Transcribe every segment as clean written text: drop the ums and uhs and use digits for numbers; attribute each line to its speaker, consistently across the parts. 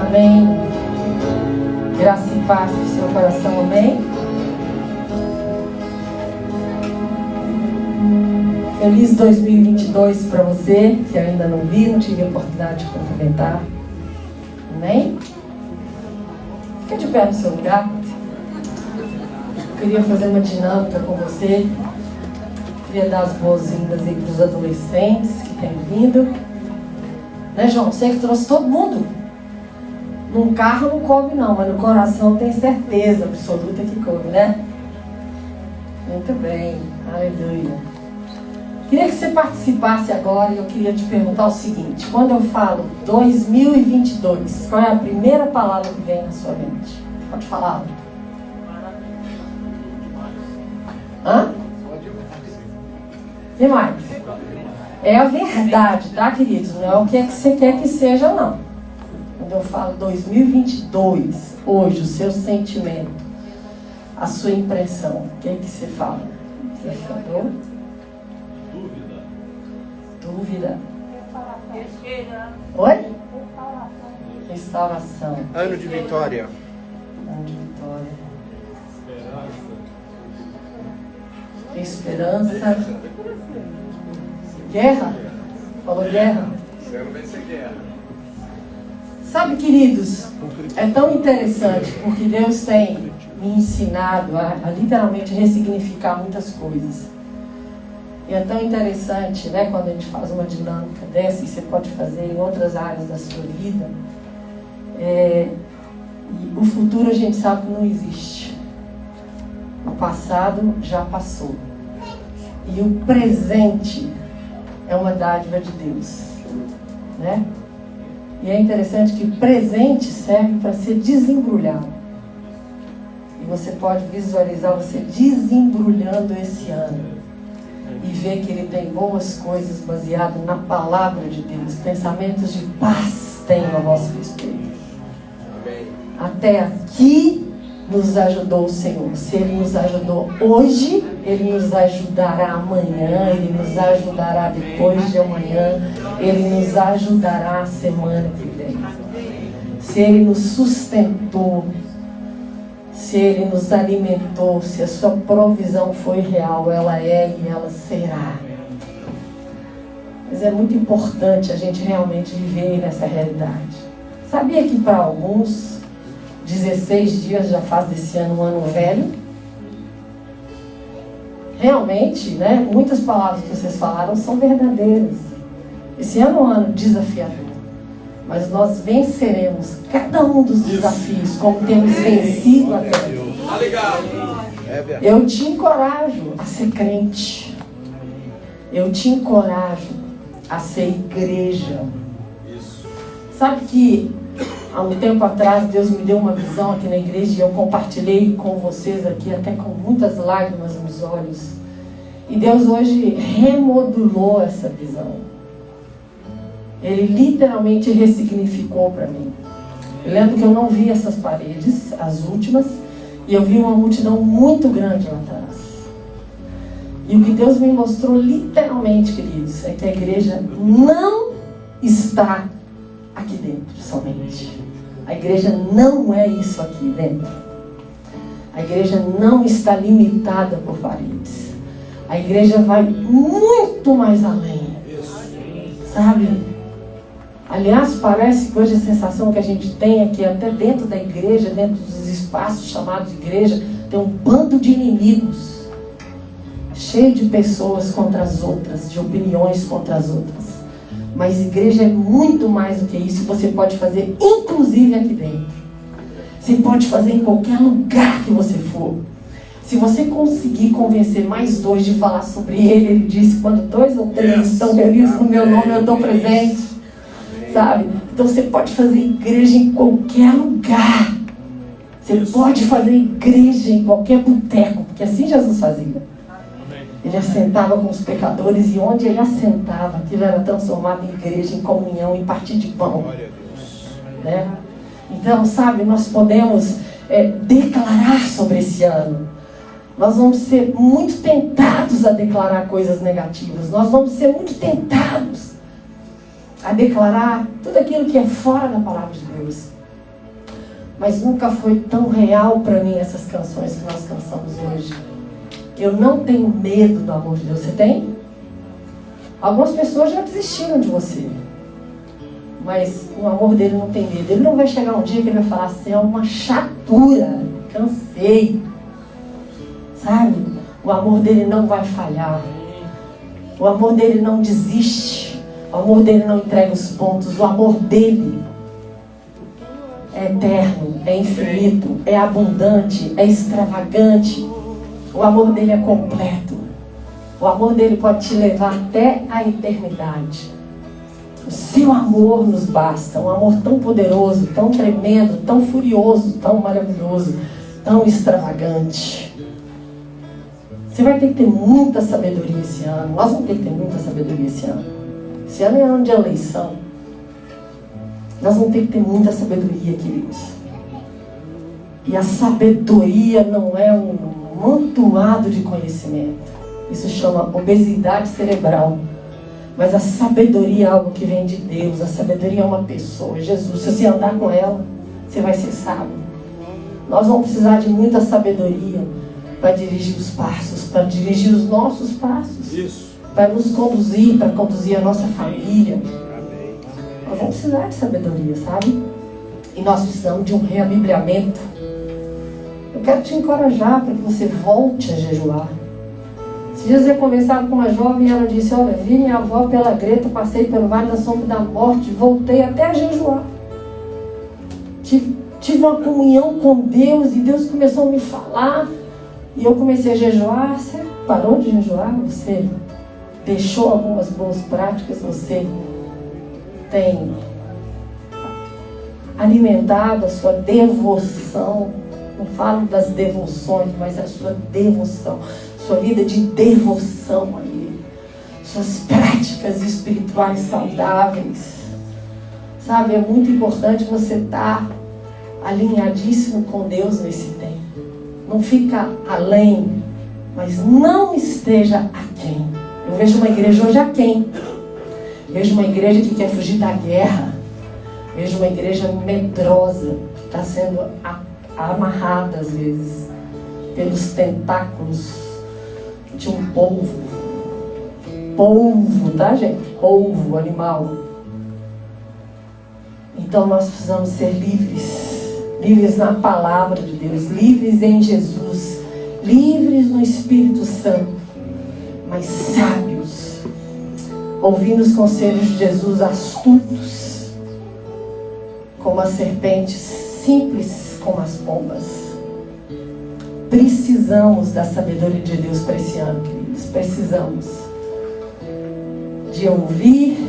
Speaker 1: Amém. Graça e paz no seu coração, amém. Feliz 2022 para você, que ainda não vi, não tive a oportunidade de cumprimentar. Amém? Fica de pé no seu lugar. Eu queria fazer uma dinâmica com você. Queria dar as boas-vindas aí para os adolescentes que têm vindo. Né, João? Você que trouxe todo mundo. Num carro não coube não, mas no coração tem certeza absoluta que coube, né? Muito bem. Aleluia. Queria que você participasse agora e eu queria te perguntar o seguinte. Quando eu falo 2022, qual é a primeira palavra que vem na sua mente? Pode falar. Hã? E mais? É a verdade, tá, queridos? Não é o que é que você quer que seja, não. Quando eu falo 2022, hoje, o seu sentimento, a sua impressão, o que é que você fala? Você falou? Dúvida. Oi? Restauração.
Speaker 2: Ano de vitória.
Speaker 1: Ano de vitória. Esperança. Guerra? Falou guerra?
Speaker 2: Esse ano vai ser guerra.
Speaker 1: Sabe, queridos, é tão interessante porque Deus tem me ensinado a literalmente ressignificar muitas coisas. E é tão interessante, né, quando a gente faz uma dinâmica dessa, e você pode fazer em outras áreas da sua vida. E o futuro a gente sabe que não existe. O passado já passou. E o presente é uma dádiva de Deus, né? E é interessante que presente serve para ser desembrulhado. E você pode visualizar você desembrulhando esse ano. E ver que Ele tem boas coisas baseadas na palavra de Deus. Pensamentos de paz tenham a vosso respeito. Até aqui nos ajudou o Senhor. Se Ele nos ajudou hoje, Ele nos ajudará amanhã, Ele nos ajudará depois de amanhã, Ele nos ajudará a semana que vem. Se Ele nos sustentou, se Ele nos alimentou, se a sua provisão foi real, ela é e ela será. Mas é muito importante a gente realmente viver nessa realidade. Sabia que para alguns 16 dias já faz desse ano um ano velho? Realmente, né? Muitas palavras que vocês falaram são verdadeiras. Esse ano é um ano desafiador. Mas nós venceremos cada um dos desafios como temos vencido até aqui. Eu te encorajo a ser crente. Eu te encorajo a ser igreja. Sabe que há um tempo atrás Deus me deu uma visão aqui na igreja e eu compartilhei com vocês aqui até com muitas lágrimas nos olhos. E Deus hoje remodulou essa visão. Ele literalmente ressignificou para mim. Eu lembro que eu não vi essas paredes, as últimas, e eu vi uma multidão muito grande lá atrás. E o que Deus me mostrou literalmente, queridos, é que a igreja não está aqui dentro somente. A igreja não é isso aqui dentro. A igreja não está limitada por paredes. A igreja vai muito mais além. Sabe? Aliás, parece que hoje a sensação que a gente tem é que até dentro da igreja, dentro dos espaços chamados de igreja, tem um bando de inimigos, cheio de pessoas contra as outras, de opiniões contra as outras. Mas igreja é muito mais do que isso. Você pode fazer, inclusive aqui dentro. Você pode fazer em qualquer lugar que você for. Se você conseguir convencer mais dois de falar sobre Ele disse, quando 2 ou 3 estão reunidos no meu nome, eu estou presente. Sabe? Então você pode fazer igreja em qualquer lugar. Você pode fazer igreja em qualquer boteco, porque assim Jesus fazia. Ele assentava com os pecadores e onde ele assentava, aquilo era transformado em igreja, em comunhão, em partir de pão. Né? Então, sabe, nós podemos declarar sobre esse ano. Nós vamos ser muito tentados a declarar coisas negativas. Nós vamos ser muito tentados a declarar tudo aquilo que é fora da palavra de Deus. Mas nunca foi tão real para mim essas canções que nós cantamos hoje. Eu não tenho medo do amor de Deus. Você tem? Algumas pessoas já desistiram de você. Mas o amor dele não tem medo. Ele não vai chegar um dia que ele vai falar assim, é uma chatura, cansei. Sabe? O amor dele não vai falhar. O amor dele não desiste. O amor dele não entrega os pontos. O amor dele é eterno, é infinito, é abundante, é extravagante. O amor dele é completo. O amor dele pode te levar até a eternidade. O seu amor nos basta. Um amor tão poderoso, tão tremendo, tão furioso, tão maravilhoso, tão extravagante. Você vai ter que ter muita sabedoria esse ano. Nós vamos ter que ter muita sabedoria esse ano. Esse ano é ano de eleição. Nós vamos ter que ter muita sabedoria, queridos. E a sabedoria não é um amontoado de conhecimento. Isso chama obesidade cerebral. Mas a sabedoria é algo que vem de Deus. A sabedoria é uma pessoa, Jesus. Se você andar com ela, você vai ser sábio. Nós vamos precisar de muita sabedoria para dirigir os passos, para dirigir os nossos passos. Isso. Para nos conduzir, para conduzir a nossa família. Nós vamos precisar de sabedoria, sabe? E nós precisamos de um reabibliamento. Eu quero te encorajar para que você volte a jejuar. Esses dias eu conversava com uma jovem e ela disse, olha, vi minha avó pela Greta, passei pelo Vale da Sombra da Morte, voltei até a jejuar. Tive uma comunhão com Deus e Deus começou a me falar. E eu comecei a jejuar. Você parou de jejuar? Você deixou algumas boas práticas? Você tem alimentado a sua devoção? Não falo das devoções, mas a sua devoção. Sua vida de devoção a Ele. Suas práticas espirituais saudáveis. Sabe, é muito importante você estar alinhadíssimo com Deus nesse tempo. Não fica além, mas não esteja aquém. Eu vejo uma igreja hoje aquém. Vejo uma igreja que quer fugir da guerra. Vejo uma igreja medrosa, que está sendo amarrada às vezes pelos tentáculos de um polvo. Polvo, tá, gente? Polvo, animal. Então nós precisamos ser livres. Livres na palavra de Deus, livres em Jesus, livres no Espírito Santo, mas sábios, ouvindo os conselhos de Jesus, astutos, como as serpentes, simples como as pombas. Precisamos da sabedoria de Deus para esse ano, queridos. Precisamos de ouvir,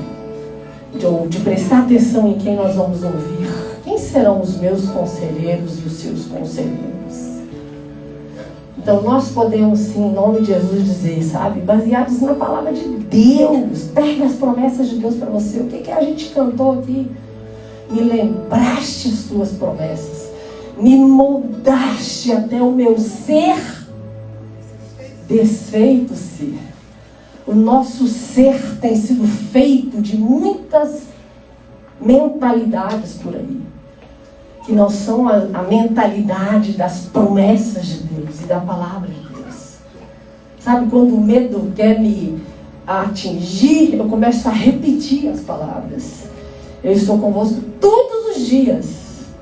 Speaker 1: de prestar atenção em quem nós vamos ouvir. Quem serão os meus conselheiros e os seus conselheiros? Então nós podemos sim, em nome de Jesus, dizer, sabe, baseados na palavra de Deus. Pega as promessas de Deus para você. O que a gente cantou aqui? Me lembraste as tuas promessas. Me moldaste até o meu ser desfeito ser. O nosso ser tem sido feito de muitas mentalidades por aí, que não são a mentalidade das promessas de Deus e da palavra de Deus. Sabe, quando o medo quer me atingir, eu começo a repetir as palavras. Eu estou convosco todos os dias.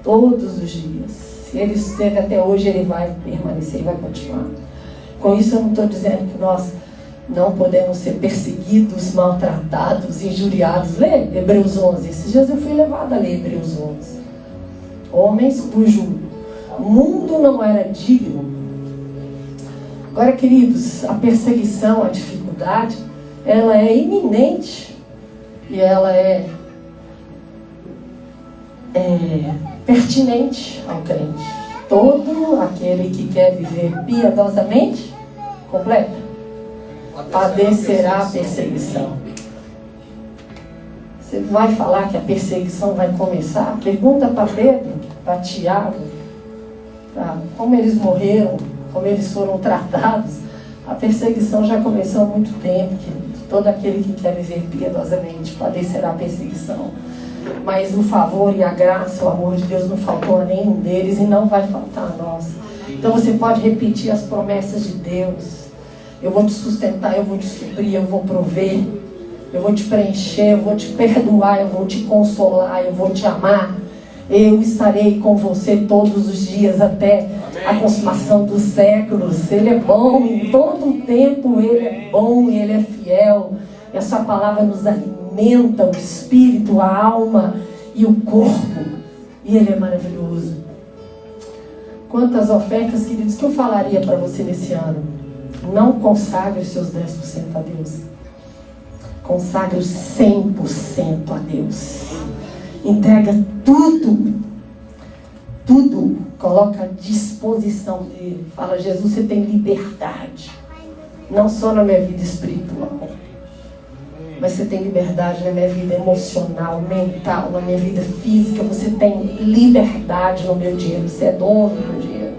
Speaker 1: Todos os dias. Se Ele esteve até hoje, Ele vai permanecer e vai continuar. Com isso eu não estou dizendo que nós não podemos ser perseguidos, maltratados, injuriados. Lê Hebreus 11. Esses dias eu fui levada a ler Hebreus 11. Homens cujo mundo não era digno. Agora, queridos, a perseguição, a dificuldade, ela é iminente. E ela é pertinente ao crente. Todo aquele que quer viver piedosamente, completa, padecerá a perseguição. Você vai falar que a perseguição vai começar? Pergunta para Pedro, para Tiago, como eles morreram, como eles foram tratados. A perseguição já começou há muito tempo, querido. Todo aquele que quer viver piedosamente padecerá a perseguição. Mas o favor e a graça, o amor de Deus não faltou a nenhum deles e não vai faltar a nós. Então você pode repetir as promessas de Deus. Eu vou te sustentar, eu vou te suprir, eu vou prover, eu vou te preencher, eu vou te perdoar, eu vou te consolar, eu vou te amar. Eu estarei com você todos os dias até a consumação dos séculos. Ele é bom em todo o tempo, Ele é bom, Ele é fiel. E a sua palavra nos alimenta o espírito, a alma e o corpo. E Ele é maravilhoso. Quantas ofertas, queridos, que eu falaria para você nesse ano? Não consagre os seus 10% a Deus. Consagre os 100% a Deus. Entrega tudo. Tudo. Coloca à disposição dele. Fala, Jesus, você tem liberdade. Não só na minha vida espiritual, mas você tem liberdade na minha vida emocional, mental, na minha vida física. Você tem liberdade no meu dinheiro. Você é dono do meu dinheiro.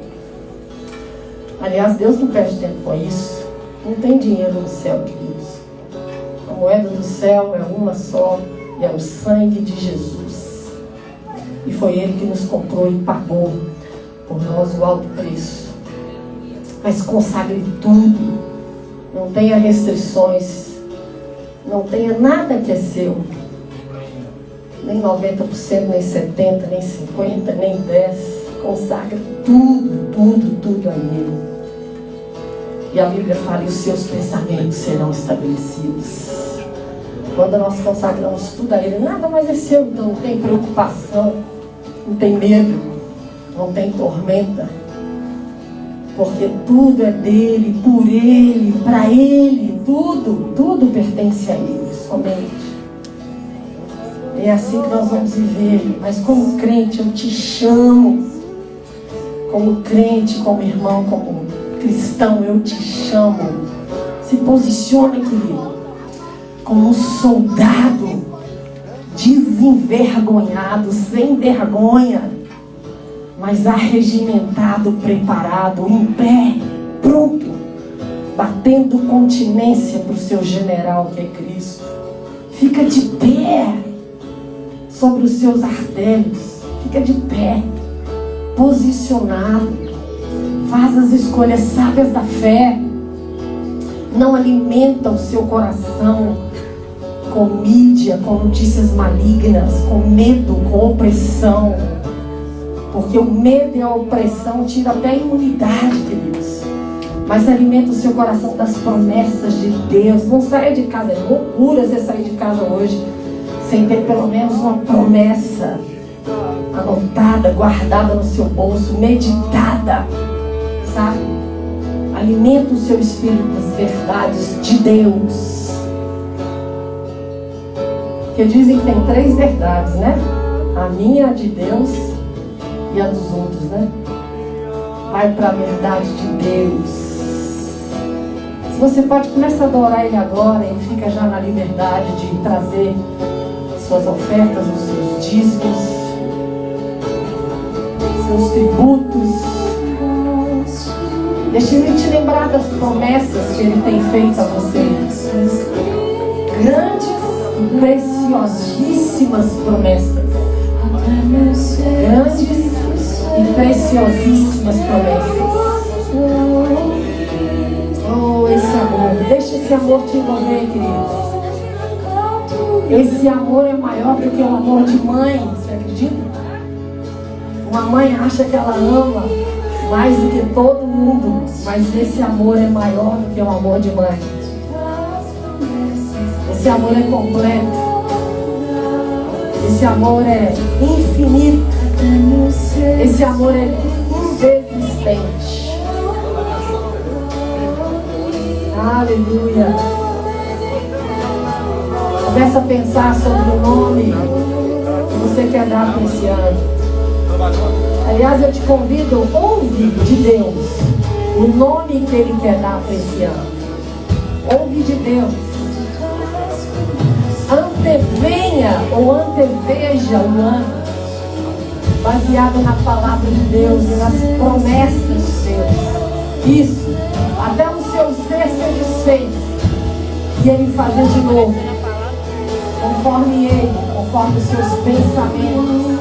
Speaker 1: Aliás, Deus não perde tempo com isso. Não tem dinheiro no céu, queridos. A moeda do céu é uma só, e é o sangue de Jesus. E foi Ele que nos comprou e pagou por nós o alto preço. Mas consagre tudo. Não tenha restrições. Não tenha nada que é seu. Nem 90%, nem 70%, nem 50%, nem 10%. Consagre tudo, tudo, tudo a Ele. E a Bíblia fala, e os seus pensamentos serão estabelecidos. Quando nós consagramos tudo a Ele, nada mais é seu, então não tem preocupação, não tem medo, não tem tormenta. Porque tudo é dele, por Ele, para Ele, tudo pertence a Ele, somente. É assim que nós vamos viver. Mas como crente, eu te chamo. Como crente, como irmão, como cristão, eu te chamo. Se posiciona, querido, como um soldado desenvergonhado, sem vergonha, mas arregimentado, preparado, em pé, pronto, batendo continência para o seu general, que é Cristo. Fica de pé sobre os seus artelhos, fica de pé, posicionado. Faz as escolhas sábias da fé. Não alimenta o seu coração com mídia, com notícias malignas, com medo, com opressão. Porque o medo e a opressão tiram até a imunidade, queridos. Mas alimenta o seu coração das promessas de Deus. Não saia de casa, é loucura você sair de casa hoje sem ter pelo menos uma promessa anotada, guardada no seu bolso, meditada, sabe? Alimenta o seu espírito das verdades de Deus. Porque dizem que tem 3 verdades, né? A minha, a de Deus e a dos outros, né? Vai para a verdade de Deus. Se você pode começar a adorar Ele agora, Ele fica já na liberdade de trazer suas ofertas, os seus dízimos, seus tributos. Deixa Ele te lembrar das promessas que Ele tem feito a você. Grandes e preciosíssimas promessas. Grandes e preciosíssimas promessas. Oh, esse amor. Deixa esse amor te envolver, queridos. Esse amor é maior do que o amor de mãe. Você acredita? Uma mãe acha que ela ama mais do que todo mundo, mas esse amor é maior do que o amor de mãe. Esse amor é completo. Esse amor é infinito. Esse amor é inexistente. Aleluia. Começa a pensar sobre o nome que você quer dar para esse ano. Aliás, eu te convido, ouve de Deus o nome que Ele quer dar para esse ano. Ouve de Deus. Antevenha ou anteveja o ano baseado na palavra de Deus e nas promessas de Deus. Isso, até o seu ser satisfeito e Ele fazer de novo, conforme Ele, conforme os seus pensamentos,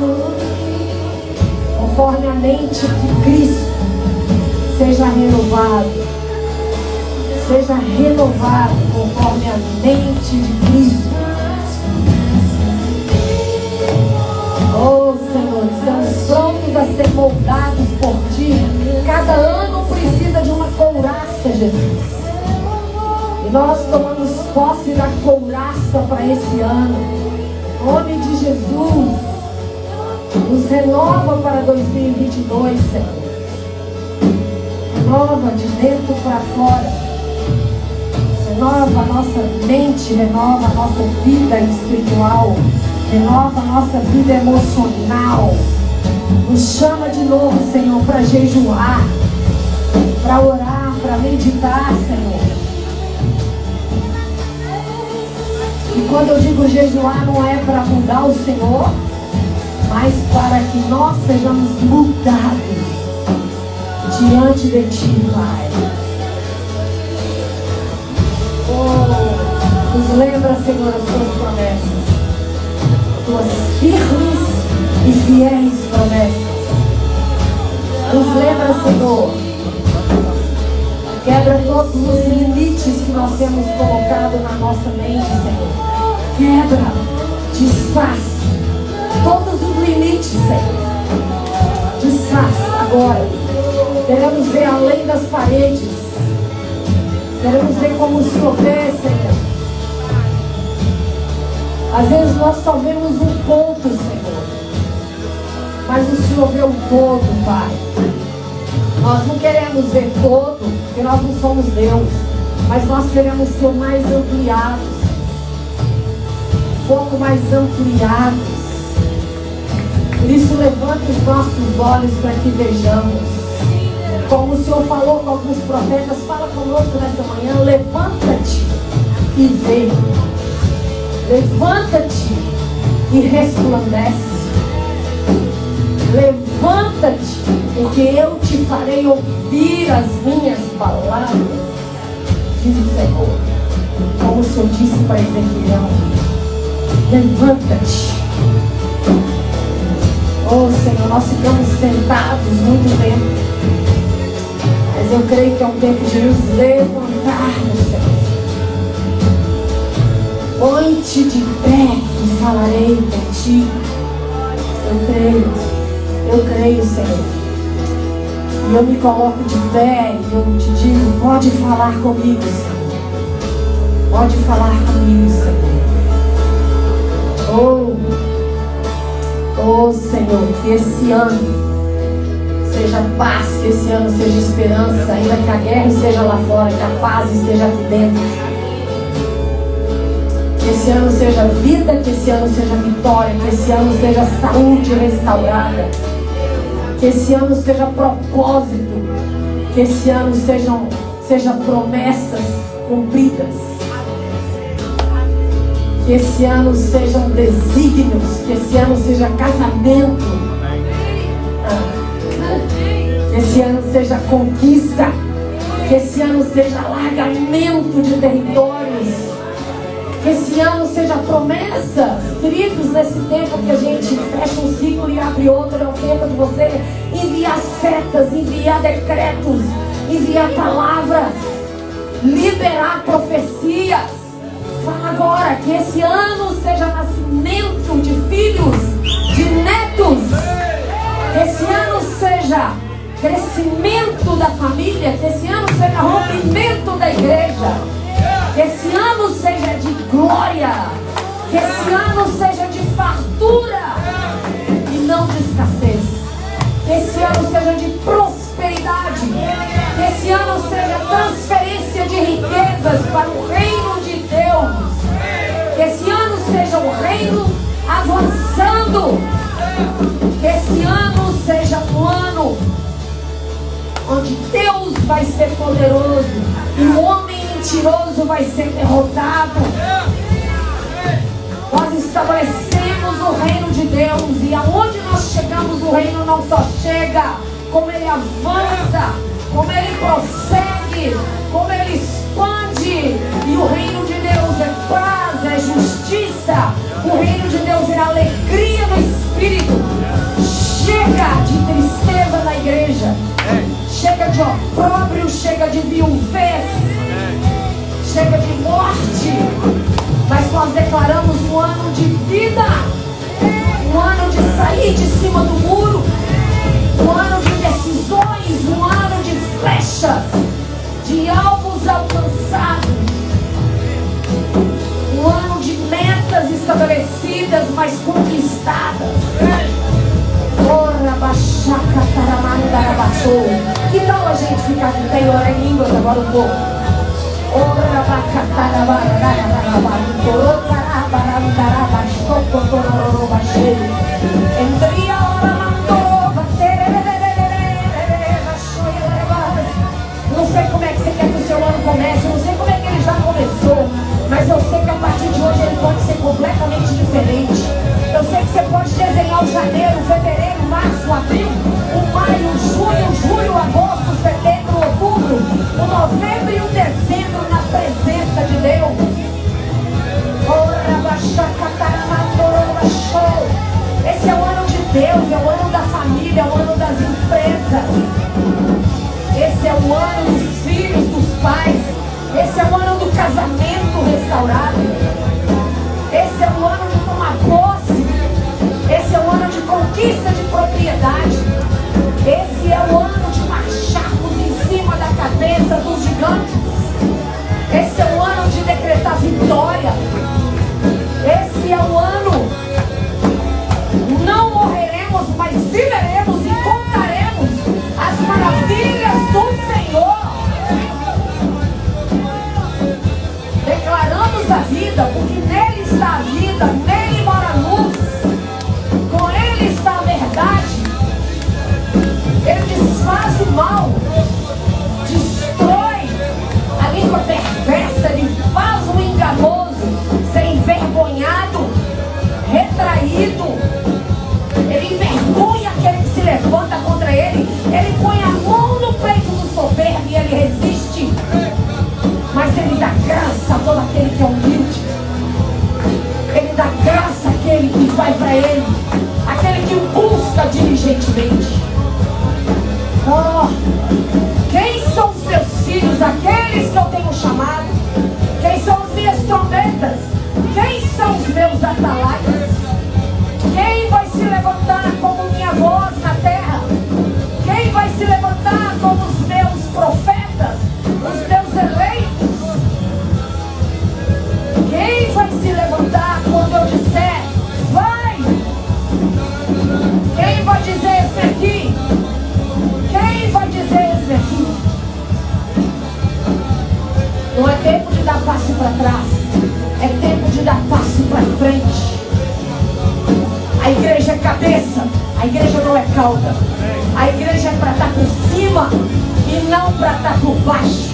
Speaker 1: conforme a mente de Cristo, seja renovado conforme a mente de Cristo. Oh Senhor, estamos prontos a ser moldados por Ti. Cada ano precisa de uma couraça, Jesus. E nós tomamos posse da couraça para esse ano. Em nome de Jesus, nos renova para 2022, Senhor. Renova de dentro para fora. Renova a nossa mente, renova a nossa vida espiritual, renova a nossa vida emocional. Nos chama de novo, Senhor, para jejuar, para orar, para meditar, Senhor. E quando eu digo jejuar, não é para mudar o Senhor, mas para que nós sejamos mudados diante de Ti, Pai. Oh, nos lembra, Senhor, as Tuas promessas, Tuas firmes e fiéis promessas. Nos lembra, Senhor, quebra todos os limites que nós temos colocado na nossa mente, Senhor. Quebra, desfaz todos os limites, Senhor. Desfaz agora. Queremos ver além das paredes. Queremos ver como o Senhor vê, Senhor. Às vezes nós só vemos um ponto, Senhor, mas o Senhor vê o todo, Pai. Nós não queremos ver todo, porque nós não somos Deus, mas nós queremos ser mais ampliados, um pouco mais ampliados. Por isso, levanta os nossos olhos para que vejamos. Como o Senhor falou com alguns profetas, fala conosco nessa manhã: levanta-te e vê. Levanta-te e resplandece. Levanta-te, porque eu te farei ouvir as minhas palavras, diz o Senhor. Como o Senhor disse para Ezequiel: levanta-te. Oh Senhor, nós ficamos sentados muito tempo, mas eu creio que é um tempo de nos levantarmos, Senhor. Põe-te de pé e falarei contigo. Eu creio, Senhor. E eu me coloco de pé e eu te digo: pode falar comigo, Senhor. Pode falar comigo, Senhor. Oh Senhor, que esse ano seja paz, que esse ano seja esperança, ainda que a guerra esteja lá fora, que a paz esteja aqui dentro. Que esse ano seja vida, que esse ano seja vitória, que esse ano seja saúde restaurada, que esse ano seja propósito, que esse ano seja promessas cumpridas, que esse ano sejam desígnios, que esse ano seja casamento, que esse ano seja conquista, que esse ano seja alargamento de territórios, que esse ano seja promessas. Queridos, nesse tempo que a gente fecha um ciclo e abre outro, é o tempo de você enviar setas, enviar decretos, enviar palavras, liberar profecias. Fala agora que esse ano seja nascimento de filhos, de netos. Que esse ano seja crescimento da família. Que esse ano seja rompimento da igreja. Que esse ano seja de glória. Que esse ano seja de fartura e não de escassez. Que esse ano seja de prosperidade. Que esse ano seja transferência de riquezas para o reino de Deus. Que esse ano seja o reino avançando. Que esse ano seja um ano onde Deus vai ser poderoso e o homem mentiroso vai ser derrotado. Nós estabelecemos o reino de Deus, e aonde nós chegamos, o reino não só chega, como ele avança, como ele prossegue, como ele expande. E o reino de Deus é paz, é justiça, Espírito. Chega de tristeza na igreja. Chega de opróbrio, chega de viuvez. Chega de morte. Mas nós declaramos um ano de vida. Um ano de sair de cima do muro. Um ano de decisões. Um ano de flechas. De alvos alcançados. Um ano de metas estabelecidas, mas conquistadas. Que tal a gente ficar de pé e orar em línguas agora um pouco? Não sei como é que você quer que o seu ano comece, não sei como é que ele já começou, mas eu sei que a partir de hoje ele pode ser completamente diferente. Eu sei que você pode desenhar o janeiro, fevereiro, março, abril, o maio, o junho, julho, agosto, setembro, outubro, o novembro e o dezembro na presença de Deus. Esse é o ano de Deus, é o ano da família, é o ano das empresas. Esse é o ano dos filhos, dos pais. Esse é o ano do casamento restaurado. Esse é o ano de tomar posse. Esse é o ano de conquista de propriedade. Esse é o ano de marcharmos em cima da cabeça dos gigantes. Esse é o ano de decretar vitória. Esse é o ano. Não morreremos, mas viveremos e contaremos as maravilhas do Senhor. Declaramos a vida, porque nele está a vida, nele mora a luz, com ele está a verdade. Ele desfaz o mal, destrói a língua perversa, ele faz o enganoso ser envergonhado, retraído. Ele envergonha aquele que se levanta contra ele. Ele põe a mão no peito do soberbo e ele resiste. Mas ele dá graça a todo aquele que é humilde. Ele dá graça àquele que vai para ele. Aquele que o busca diligentemente. Oh, quem são os meus filhos? Aqueles que eu tenho chamado. Quem são as minhas trombetas? Quem são os meus atalaias? Quem vai se levantar como minha voz na terra? Quem vai se levantar como os meus profetas? Os meus eleitos? Quem vai se levantar quando eu disser, vai? Quem vai dizer esse aqui? Quem vai dizer esse aqui? Não é tempo de dar passo para trás, é tempo de dar passo para frente. A igreja é cabeça, a igreja não é cauda. A igreja é para estar por cima e não para estar por baixo.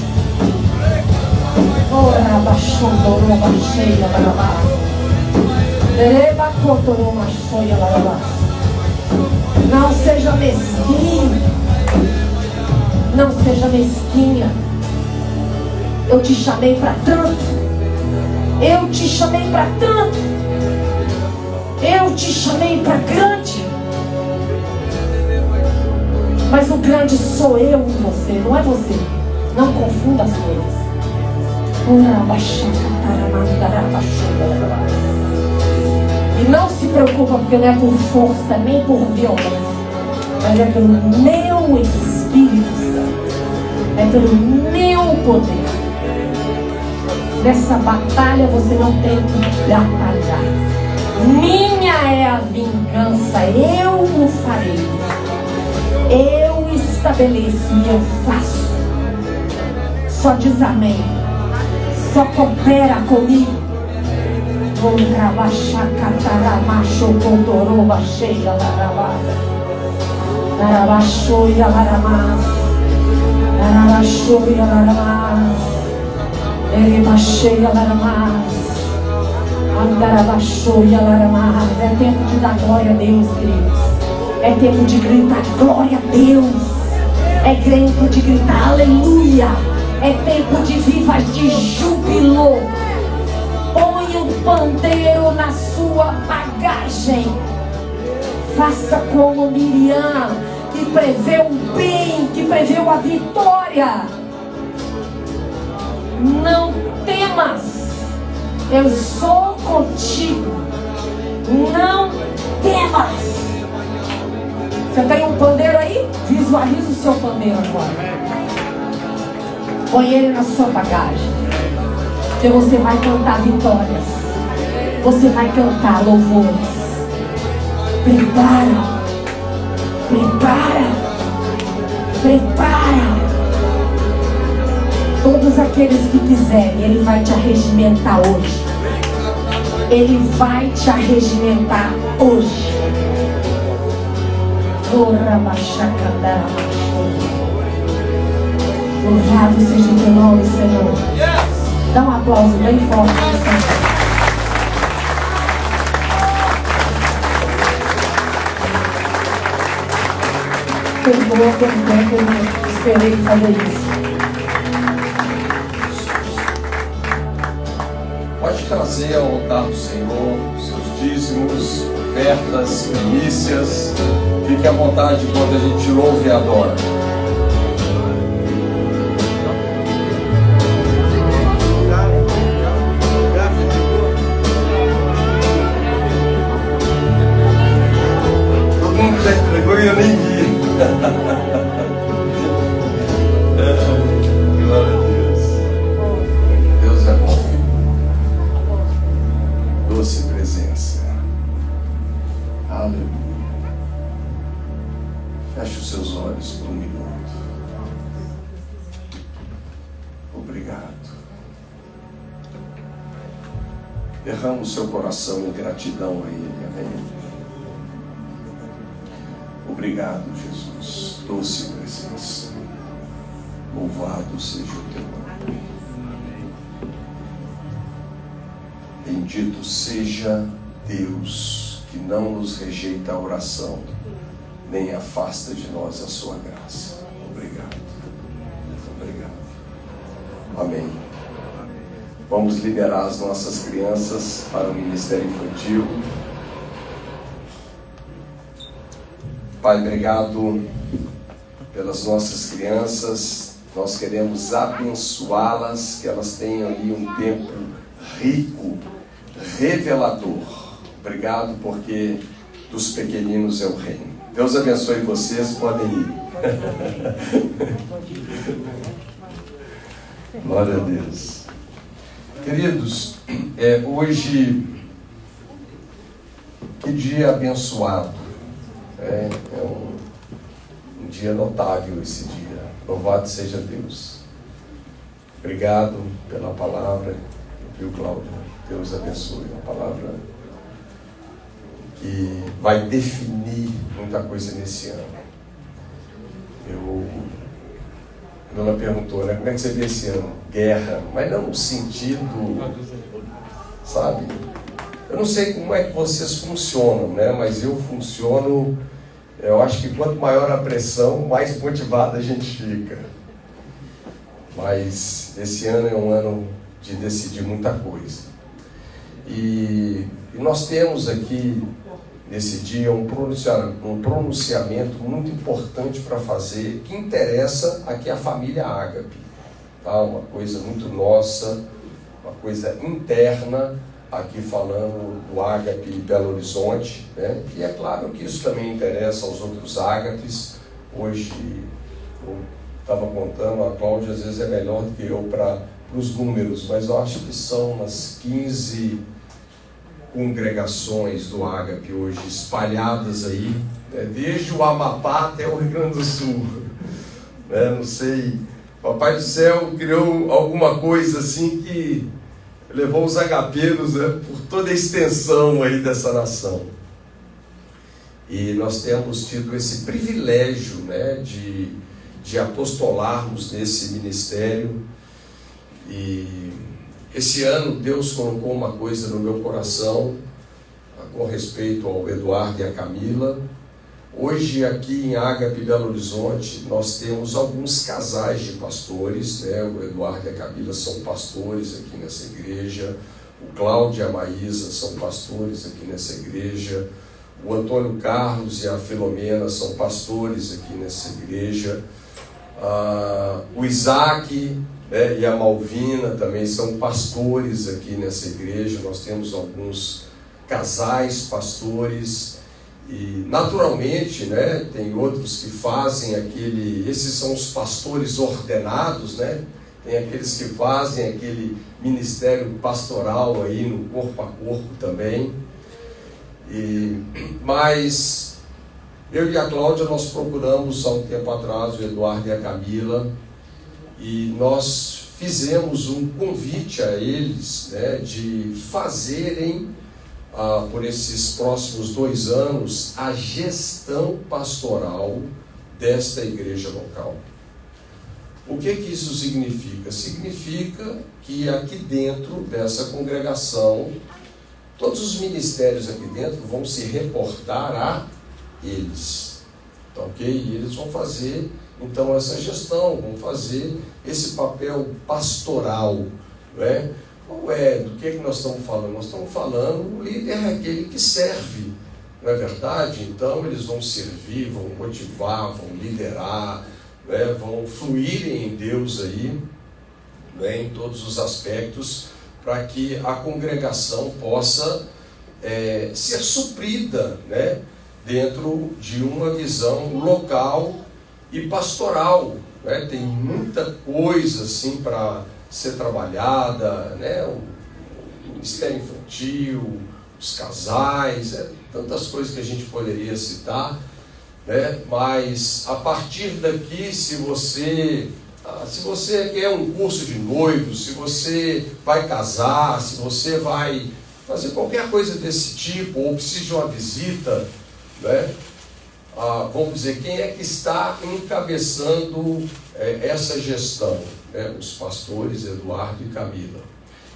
Speaker 1: Ora, baixou, doroma, cheia, larabá. Dereba, cotoroma, cheia, larabá. Não seja mesquinho. Não seja mesquinha. Eu te chamei para tanto. Eu te chamei para tanto. Eu te chamei para grande. Mas o grande sou eu em você, não é você. Não confunda as coisas. E não se preocupa, porque não é por força, nem por violência, mas é pelo meu Espírito Santo. É pelo meu poder. Nessa batalha você não tem que batalhar. Minha é a vingança, eu o farei. Eu estabeleço e eu faço. Só diz amém. Só coopera comigo. Vou trabalhar, cataramacho, condoroba, cheia, larabás. Larabachoia, larabás. Larabachoia, larabás. Erebacheia, larabás. Andarabachoia, larabás. É tempo de dar glória a Deus, queridos. É tempo de gritar glória a Deus. É tempo de gritar aleluia. É tempo de vivas de júbilo. Põe o pandeiro na sua bagagem. Faça como Miriam, que preveu o bem, que preveu a vitória. Não temas, eu sou contigo. Não temas. Você tem um pandeiro aí? Visualize o seu pandeiro agora. Põe ele na sua bagagem. Porque você vai cantar vitórias. Você vai cantar louvores. Prepara. Prepara. Prepara. Todos aqueles que quiserem, Ele vai te arregimentar hoje. Ele vai te arregimentar hoje. Louvado seja o teu nome, Senhor. Dá um aplauso bem forte, Senhor. Perdoa pelo tempo, eu não esperei fazer isso.
Speaker 3: Pode trazer ao altar do Senhor seus dízimos, ofertas, primícias. Fique à vontade quando a gente louva e adora. Todo mundo já entregou e eu nem vi. Glória a Deus. Deus é bom. Doce presença. Aleluia. Feche os seus olhos por um minuto. Obrigado. Derrama o seu coração em gratidão a Ele. Amém. Obrigado, Jesus. Doce presença. Louvado seja o teu nome. Bendito seja Deus, que não nos rejeita a oração, nem afasta de nós a sua graça. Obrigado. Obrigado. Amém. Vamos liberar as nossas crianças para o Ministério Infantil. Pai, obrigado pelas nossas crianças. Nós queremos abençoá-las, que elas tenham ali um tempo rico, revelador. Obrigado, porque dos pequeninos é o reino. Deus abençoe vocês, podem ir. Glória a Deus. Queridos, hoje, que dia abençoado. É um dia notável esse dia. Louvado seja Deus. Obrigado pela palavra, viu, Cláudio? Deus abençoe. A palavra que vai definir muita coisa nesse ano. A dona perguntou, né? Como é que você vê esse ano? Guerra, mas não no sentido, sabe? Eu não sei como é que vocês funcionam, né? Mas eu funciono, eu acho que quanto maior a pressão, mais motivado a gente fica. Mas esse ano é um ano de decidir muita coisa. E nós temos aqui, nesse dia, um pronunciamento muito importante para fazer, que interessa aqui a família Ágape. Tá? Uma coisa muito nossa, uma coisa interna, aqui falando do Ágape Belo Horizonte, né? E é claro que isso também interessa aos outros Ágapes. Hoje, eu estava contando, a Cláudia às vezes é melhor do que eu para os números, mas eu acho que são umas 15 congregações do Ágape hoje espalhadas aí, né? Desde o Amapá até o Rio Grande do Sul, né? Não sei, Papai do Céu criou alguma coisa assim que levou os agapeiros, né, por toda a extensão aí dessa nação. E nós temos tido esse privilégio, né, de apostolarmos nesse ministério. E esse ano Deus colocou uma coisa no meu coração com respeito ao Eduardo e a Camila. Hoje aqui em Ágape Belo Horizonte nós temos alguns casais de pastores, né? O Eduardo e a Camila são pastores aqui nessa igreja, o Cláudio e a Maísa são pastores aqui nessa igreja, O Antônio Carlos e a Filomena são pastores aqui nessa igreja. O Isaac, né, e a Malvina também são pastores aqui nessa igreja. Nós temos alguns casais pastores e naturalmente, né, tem outros que fazem esses são os pastores ordenados, né? Tem aqueles que fazem aquele ministério pastoral aí no corpo a corpo também. Mas eu e a Cláudia, nós procuramos há um tempo atrás o Eduardo e a Camila, e nós fizemos um convite a eles, né, de fazerem por esses próximos 2 anos a gestão pastoral desta igreja local. O que isso significa? Significa que aqui dentro dessa congregação, todos os ministérios aqui dentro vão se reportar a eles, tá ok? E eles vão fazer, então, essa gestão, vão fazer esse papel pastoral, né? Qual é? Do que nós estamos falando? Nós estamos falando, o líder é aquele que serve, não é verdade? Então, eles vão servir, vão motivar, vão liderar, né? Vão fluir em Deus aí, né? Em todos os aspectos, para que a congregação possa ser suprida, né, dentro de uma visão local e pastoral, né? Tem muita coisa assim para ser trabalhada, né? O ministério infantil, os casais, tantas coisas que a gente poderia citar, né? Mas a partir daqui, se você quer um curso de noivo, se você vai casar, se você vai fazer qualquer coisa desse tipo, ou precisa de uma visita, né? Vamos dizer, quem é que está encabeçando essa gestão? Né? Os pastores Eduardo e Camila.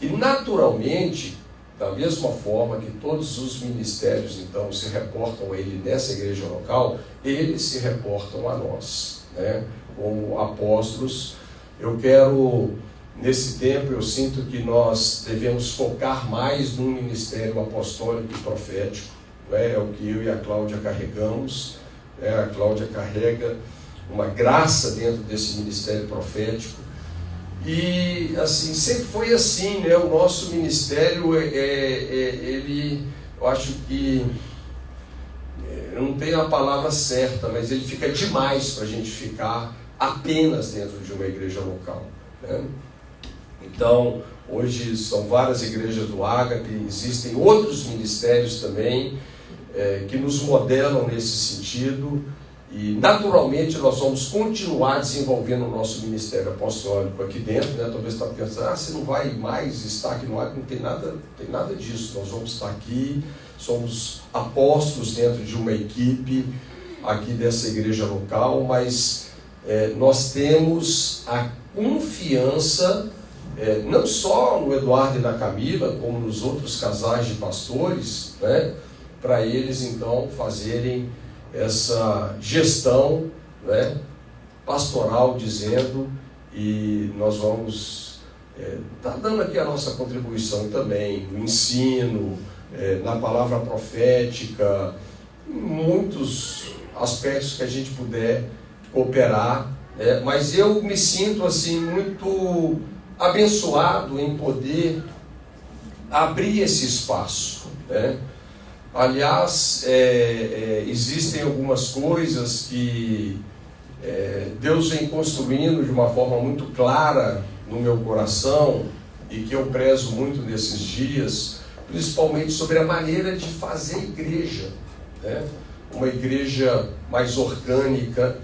Speaker 3: E naturalmente, da mesma forma que todos os ministérios então se reportam a ele nessa igreja local, eles se reportam a nós, né? Como apóstolos. Eu quero, nesse tempo, eu sinto que nós devemos focar mais no ministério apostólico e profético, né? É o que eu e a Cláudia carregamos, né? A Cláudia carrega uma graça dentro desse ministério profético, e assim, sempre foi assim, né? O nosso ministério, ele, eu acho que, eu não tenho a palavra certa, mas ele fica demais para a gente ficar apenas dentro de uma igreja local, né? Então, hoje são várias igrejas do Ágape, existem outros ministérios também que nos modelam nesse sentido, e naturalmente nós vamos continuar desenvolvendo o nosso ministério apostólico aqui dentro, né? Talvez você está pensando, você não vai mais estar aqui no Ágape, não tem nada disso. Nós vamos estar aqui, somos apóstolos dentro de uma equipe aqui dessa igreja local, mas nós temos a confiança, não só no Eduardo e na Camila, como nos outros casais de pastores, né? Para eles então fazerem essa gestão, né, pastoral, dizendo, e nós vamos estar dando aqui a nossa contribuição também, no ensino, na palavra profética, em muitos aspectos que a gente puder cooperar, mas eu me sinto assim muito abençoado em poder abrir esse espaço, né? Aliás, existem algumas coisas que Deus vem construindo de uma forma muito clara no meu coração, e que eu prezo muito nesses dias, principalmente sobre a maneira de fazer igreja, né? Uma igreja mais orgânica,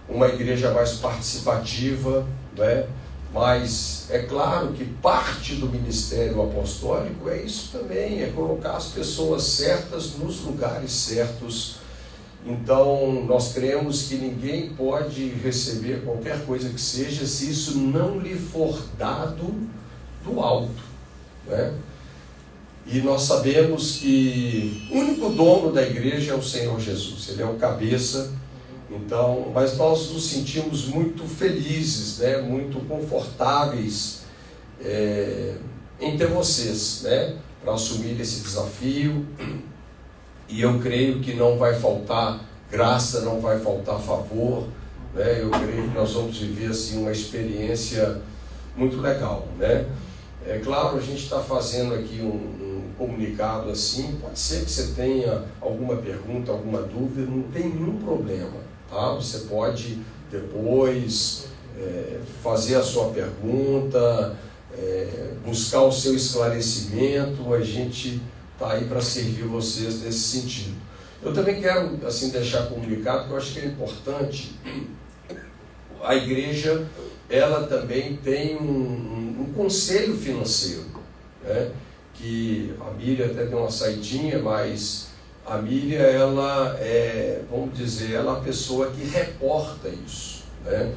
Speaker 3: uma igreja mais participativa, né? Mas é claro que parte do ministério apostólico é isso também, é colocar as pessoas certas nos lugares certos. Então, nós cremos que ninguém pode receber qualquer coisa que seja se isso não lhe for dado do alto, né? E nós sabemos que o único dono da igreja é o Senhor Jesus, Ele é o cabeça. Então, mas nós nos sentimos muito felizes, né? Muito confortáveis em ter vocês, né? Para assumir esse desafio. E eu creio que não vai faltar graça, não vai faltar favor, né? Eu creio que nós vamos viver assim uma experiência muito legal, né? É claro, a gente está fazendo aqui um comunicado assim, pode ser que você tenha alguma pergunta, alguma dúvida, não tem nenhum problema, tá? Você pode depois fazer a sua pergunta, buscar o seu esclarecimento, a gente está aí para servir vocês nesse sentido. Eu também quero assim deixar comunicado, porque eu acho que é importante. A igreja, ela também tem um conselho financeiro, né? Que a Miriam até tem uma saidinha, mas a Miriam, ela vamos dizer, ela é a pessoa que reporta isso, né?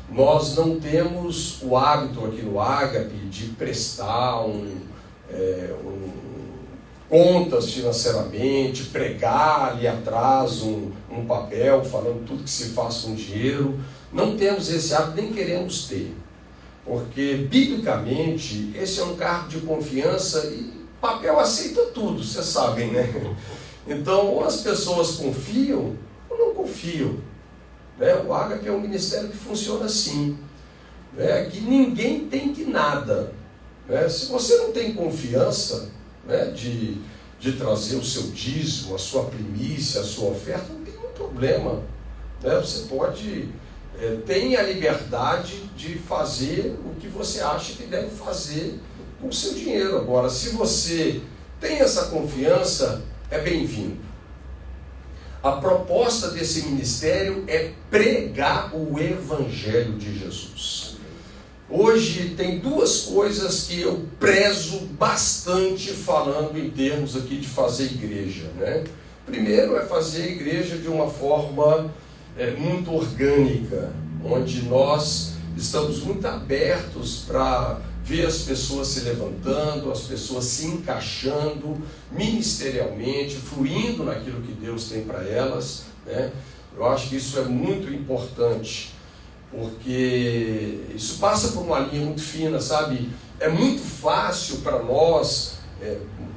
Speaker 3: Nós não temos o hábito aqui no Ágape de prestar contas financeiramente, pregar ali atrás um papel falando tudo que se faz com dinheiro. Não temos esse hábito, nem queremos ter, porque biblicamente esse é um cargo de confiança e papel aceita tudo, vocês sabem, né? Então, ou as pessoas confiam ou não confiam, né? O Ágape é um ministério que funciona assim, né? Que ninguém tem que nada, né? Se você não tem confiança, né, de trazer o seu dízimo, a sua primícia, a sua oferta, não tem nenhum problema, né? Você pode, tem a liberdade de fazer o que você acha que deve fazer com o seu dinheiro. Agora, se você tem essa confiança, é bem-vindo. A proposta desse ministério é pregar o Evangelho de Jesus. Hoje tem duas coisas que eu prezo bastante falando em termos aqui de fazer igreja, né? Primeiro é fazer a igreja de uma forma muito orgânica, onde nós estamos muito abertos para ver as pessoas se levantando, as pessoas se encaixando ministerialmente, fluindo naquilo que Deus tem para elas, né? Eu acho que isso é muito importante, porque isso passa por uma linha muito fina, sabe? É muito fácil para nós,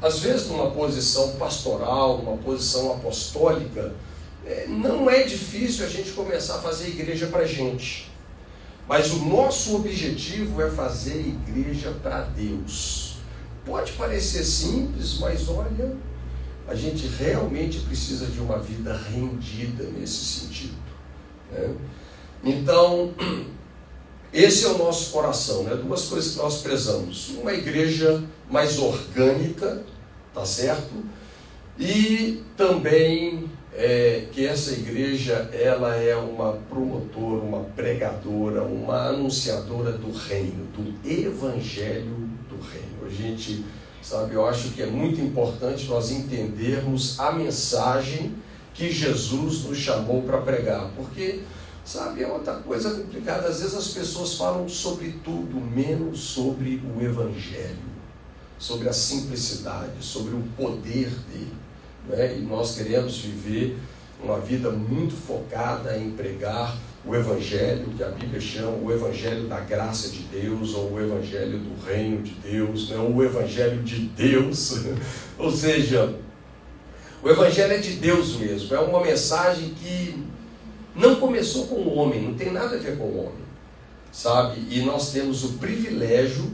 Speaker 3: às vezes numa posição pastoral, numa posição apostólica, não é difícil a gente começar a fazer igreja para a gente. Mas o nosso objetivo é fazer igreja para Deus. Pode parecer simples, mas olha, a gente realmente precisa de uma vida rendida nesse sentido, né? Então, esse é o nosso coração, né? Duas coisas que nós prezamos. Uma igreja mais orgânica, tá certo? E também que essa igreja, ela é uma promotora, uma pregadora, uma anunciadora do reino, do Evangelho do reino. A gente, sabe, eu acho que é muito importante nós entendermos a mensagem que Jesus nos chamou para pregar, porque, sabe, é outra coisa complicada. Às vezes as pessoas falam sobre tudo, menos sobre o Evangelho, sobre a simplicidade, sobre o poder dele, né? E nós queremos viver uma vida muito focada em pregar o Evangelho, que a Bíblia chama o Evangelho da graça de Deus, ou o Evangelho do reino de Deus, né? O Evangelho de Deus, ou seja, o Evangelho é de Deus mesmo, é uma mensagem que não começou com o homem, não tem nada a ver com o homem, sabe? E nós temos o privilégio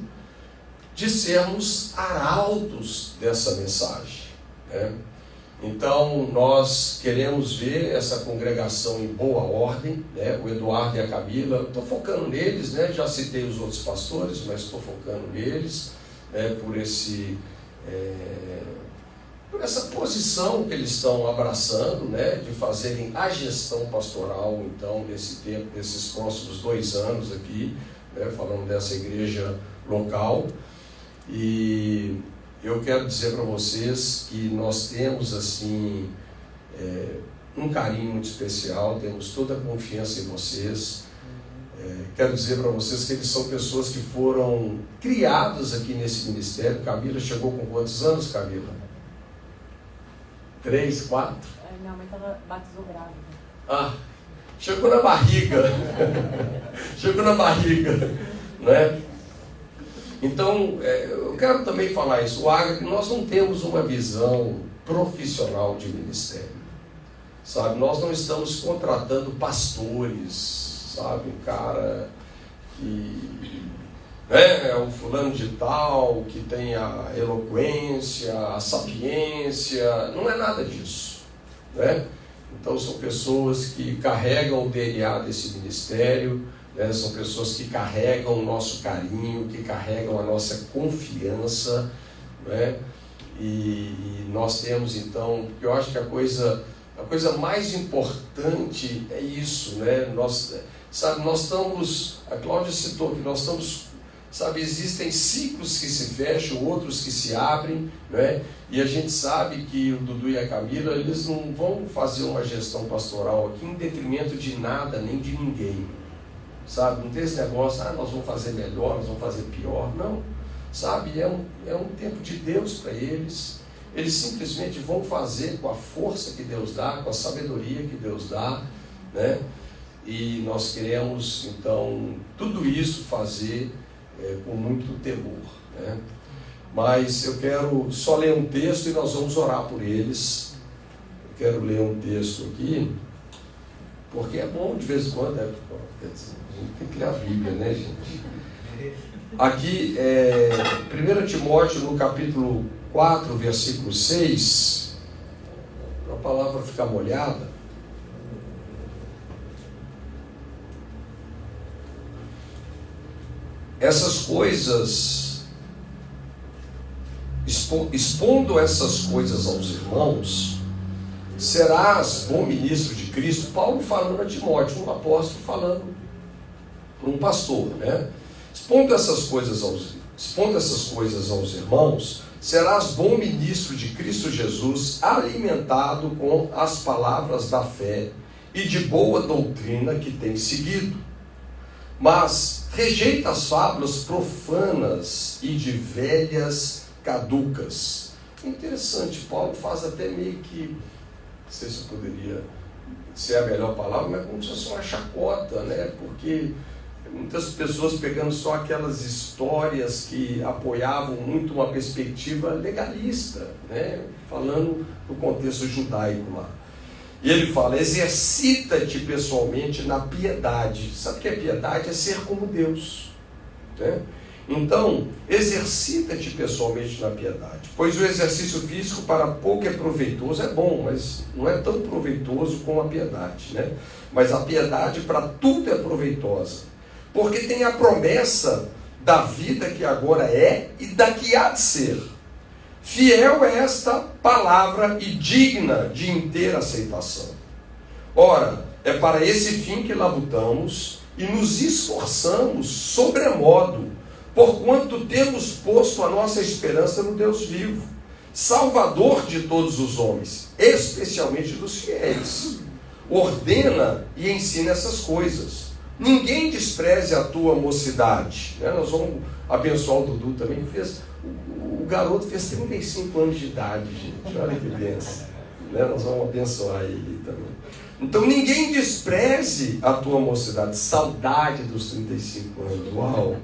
Speaker 3: de sermos arautos dessa mensagem, né? Então, nós queremos ver essa congregação em boa ordem, né? O Eduardo e a Camila, estou focando neles, né? Já citei os outros pastores, mas estou focando neles, né? Por essa posição que eles estão abraçando, né? De fazerem a gestão pastoral, então, nesse tempo, nesses próximos 2 anos aqui, né? Falando dessa igreja local. E eu quero dizer para vocês que nós temos assim um carinho muito especial, temos toda a confiança em vocês. Quero dizer para vocês que eles são pessoas que foram criadas aqui nesse ministério. Camila chegou com quantos anos, Camila? 3, 4?
Speaker 4: Minha mãe batizou grávida.
Speaker 3: Ah, chegou na barriga. Chegou na barriga, né? Então, eu quero também falar isso. O Ágape, nós não temos uma visão profissional de ministério. Sabe, nós não estamos contratando pastores, sabe, um cara que é o fulano de tal, que tem a eloquência, a sapiência, não é nada disso, né? Então são pessoas que carregam o DNA desse ministério, né? São pessoas que carregam o nosso carinho, que carregam a nossa confiança, né? E nós temos então, eu acho que a coisa mais importante é isso, né? Nós estamos, a Cláudia citou que nós estamos, sabe, existem ciclos que se fecham, outros que se abrem, né? E a gente sabe que o Dudu e a Camila, eles não vão fazer uma gestão pastoral aqui em detrimento de nada, nem de ninguém, sabe? Não tem esse negócio, nós vamos fazer melhor, nós vamos fazer pior, não, sabe? É um tempo de Deus para eles. Eles simplesmente vão fazer com a força que Deus dá, com a sabedoria que Deus dá, né? E nós queremos, então, tudo isso fazer com muito temor, né? Mas eu quero só ler um texto e nós vamos orar por eles. Eu quero ler um texto aqui, porque é bom de vez em quando, a gente tem que ler a Bíblia, né, gente? Aqui, 1 Timóteo, no capítulo 4, versículo 6, para a palavra ficar molhada. Essas coisas, expondo essas coisas aos irmãos, serás bom ministro de Cristo. Paulo falando a Timóteo, um apóstolo falando para um pastor, né? Expondo essas coisas aos irmãos, serás bom ministro de Cristo Jesus, alimentado com as palavras da fé e de boa doutrina que tens seguido. Mas rejeita as fábulas profanas e de velhas caducas. Interessante, Paulo faz até meio que, não sei se eu poderia ser a melhor palavra, mas como se fosse uma chacota, né? Porque muitas pessoas pegando só aquelas histórias que apoiavam muito uma perspectiva legalista, né? Falando no contexto judaico lá. E ele fala, exercita-te pessoalmente na piedade. Sabe o que é piedade? É ser como Deus, né? Então, exercita-te pessoalmente na piedade. Pois o exercício físico para pouco é proveitoso, é bom, mas não é tão proveitoso como a piedade, né? Mas a piedade para tudo é proveitosa. Porque tem a promessa da vida que agora é e da que há de ser. Fiel é esta palavra e digna de inteira aceitação. Ora, é para esse fim que labutamos e nos esforçamos sobremodo, porquanto temos posto a nossa esperança no Deus vivo, Salvador de todos os homens, especialmente dos fiéis. Ordena e ensina essas coisas. Ninguém despreze a tua mocidade, né? Nós vamos abençoar o Dudu também, que fez... O garoto fez 35 anos de idade, gente. Olha que bênção, né? Nós vamos abençoar ele também. Então, ninguém despreze a tua mocidade. Saudade dos 35 anos. Uau!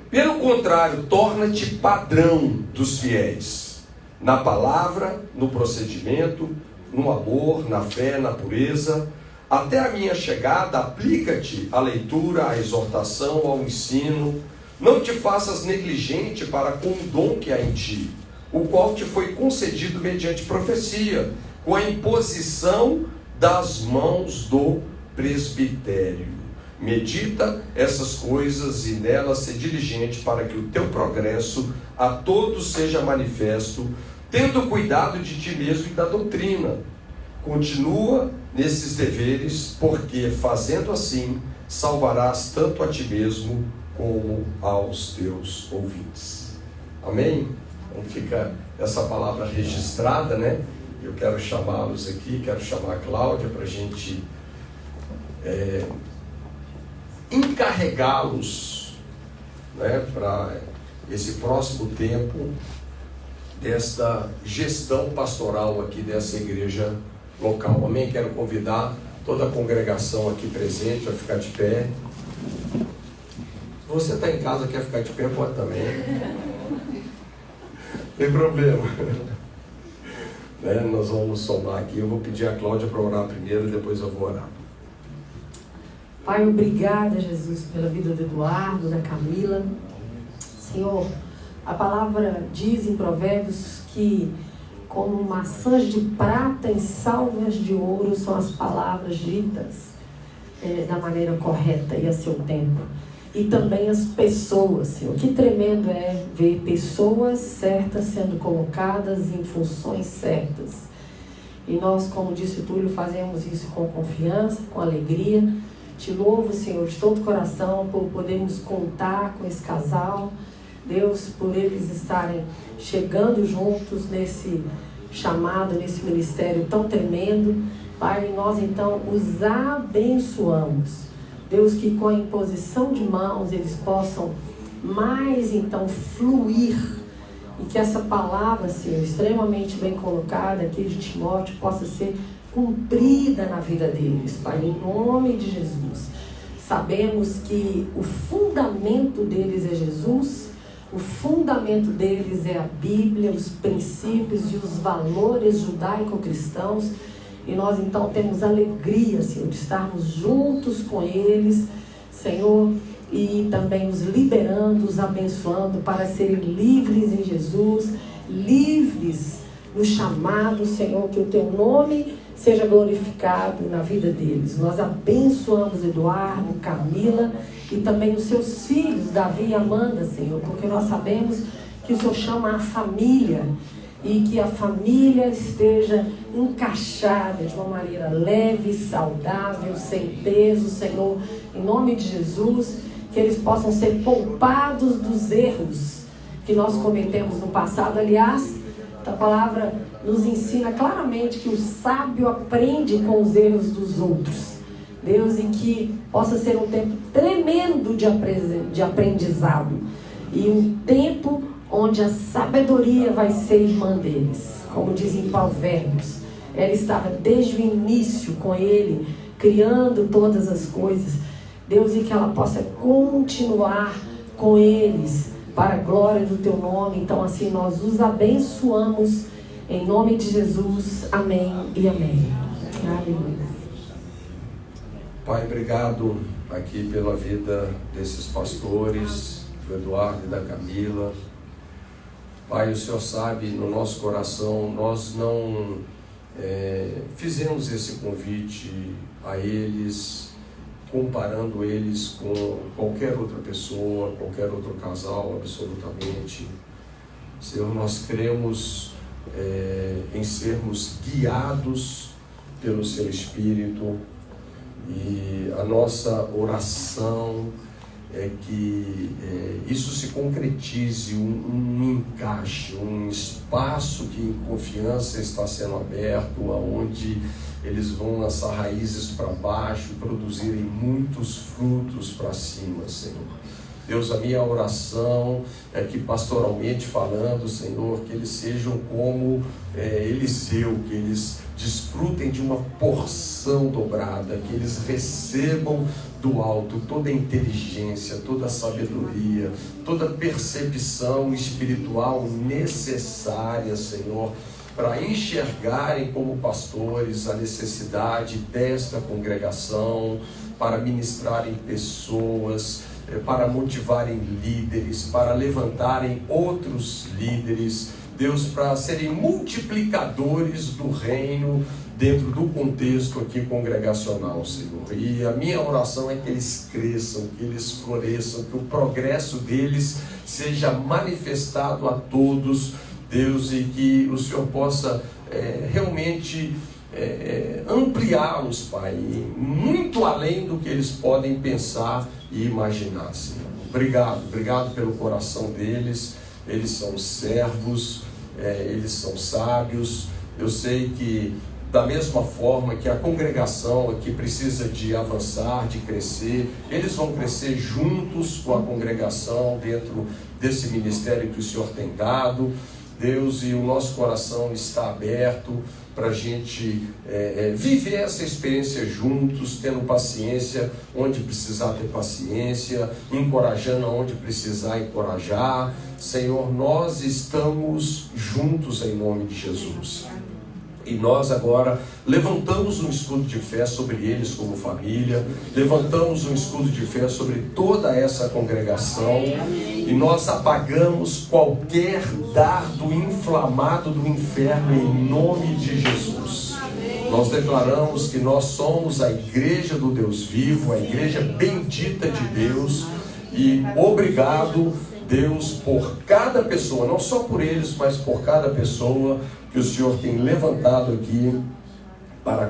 Speaker 3: Pelo contrário, torna-te padrão dos fiéis. Na palavra, no procedimento, no amor, na fé, na pureza. Até a minha chegada, aplica-te à leitura, à exortação, ao ensino. Não te faças negligente para com o dom que há em ti, o qual te foi concedido mediante profecia, com a imposição das mãos do presbitério. Medita essas coisas e nelas ser diligente para que o teu progresso a todos seja manifesto, tendo cuidado de ti mesmo e da doutrina. Continua nesses deveres, porque fazendo assim, salvarás tanto a ti mesmo como aos teus ouvintes. Amém? Então fica essa palavra registrada, né? Eu quero chamá-los aqui, quero chamar a Cláudia para a gente encarregá-los, né, para esse próximo tempo desta gestão pastoral aqui dessa igreja local. Amém? Quero convidar toda a congregação aqui presente a ficar de pé. Se você está em casa e quer ficar de pé, pode também. Não tem problema. né? Nós vamos somar aqui. Eu vou pedir a Cláudia para orar primeiro e depois eu vou orar.
Speaker 1: Pai, obrigada, Jesus, pela vida do Eduardo, da Camila. Senhor, a palavra diz em Provérbios que como maçãs de prata em salvas de ouro são as palavras ditas da maneira correta e a seu tempo. E também as pessoas, Senhor. Que tremendo é ver pessoas certas sendo colocadas em funções certas. E nós, como disse o Túlio, fazemos isso com confiança, com alegria. Te louvo, Senhor, de todo o coração por podermos contar com esse casal. Deus, por eles estarem chegando juntos nesse chamado, nesse ministério tão tremendo. Pai, nós então os abençoamos. Deus, que com a imposição de mãos eles possam mais então fluir. E que essa palavra, Senhor, extremamente bem colocada aqui de Timóteo, possa ser cumprida na vida deles, Pai, em nome de Jesus. Sabemos que o fundamento deles é Jesus, o fundamento deles é a Bíblia, os princípios e os valores judaico-cristãos, e nós então temos alegria, Senhor, de estarmos juntos com eles, Senhor, e também os liberando, os abençoando para serem livres em Jesus, livres no chamado, Senhor, que o Teu nome seja glorificado na vida deles. Nós abençoamos Eduardo, Camila e também os seus filhos, Davi e Amanda, Senhor, porque nós sabemos que o Senhor chama a família e que a família esteja encaixada de uma maneira leve, saudável, sem peso, Senhor, em nome de Jesus, que eles possam ser poupados dos erros que nós cometemos no passado. Aliás, a palavra nos ensina claramente que o sábio aprende com os erros dos outros. Deus, e que possa ser um tempo tremendo de aprendizado. E um tempo onde a sabedoria vai ser irmã deles. Como diz em Provérbios, ela estava desde o início com ele, criando todas as coisas. Deus, e que ela possa continuar com eles, para a glória do Teu nome. Então assim nós os abençoamos, em nome de Jesus, amém e amém. Aleluia.
Speaker 3: Pai, obrigado aqui pela vida desses pastores, do Eduardo e da Camila. Pai, o Senhor sabe, no nosso coração, nós não fizemos esse convite a eles, comparando eles com qualquer outra pessoa, qualquer outro casal, absolutamente. Senhor, nós cremos em sermos guiados pelo Seu Espírito, e a nossa oração é que isso se concretize, um encaixe, um espaço que em confiança está sendo aberto, aonde eles vão lançar raízes para baixo, produzirem muitos frutos para cima, Senhor. Deus, a minha oração é que, pastoralmente falando, Senhor, que eles sejam como Eliseu, que eles desfrutem de uma porção dobrada, que eles recebam do alto toda a inteligência, toda a sabedoria, toda a percepção espiritual necessária, Senhor, para enxergarem como pastores a necessidade desta congregação, para ministrarem pessoas, para motivarem líderes, para levantarem outros líderes, Deus, para serem multiplicadores do reino dentro do contexto aqui congregacional, Senhor. E a minha oração é que eles cresçam, que eles floresçam, que o progresso deles seja manifestado a todos, Deus, e que o Senhor possa realmente ampliá-los, Pai, muito além do que eles podem pensar e imaginar, Senhor. Obrigado pelo coração deles. Eles são servos, eles são sábios. Eu sei que da mesma forma que a congregação aqui precisa de avançar, de crescer, eles vão crescer juntos com a congregação dentro desse ministério que o Senhor tem dado, Deus, e o nosso coração está aberto para a gente viver essa experiência juntos, tendo paciência onde precisar ter paciência, encorajando onde precisar encorajar. Senhor, nós estamos juntos em nome de Jesus. E nós agora levantamos um escudo de fé sobre eles como família, levantamos um escudo de fé sobre toda essa congregação, e nós apagamos qualquer dardo inflamado do inferno em nome de Jesus. Nós declaramos que nós somos a igreja do Deus vivo, a igreja bendita de Deus, e obrigado, Deus, por cada pessoa, não só por eles, mas por cada pessoa que o Senhor tem levantado aqui para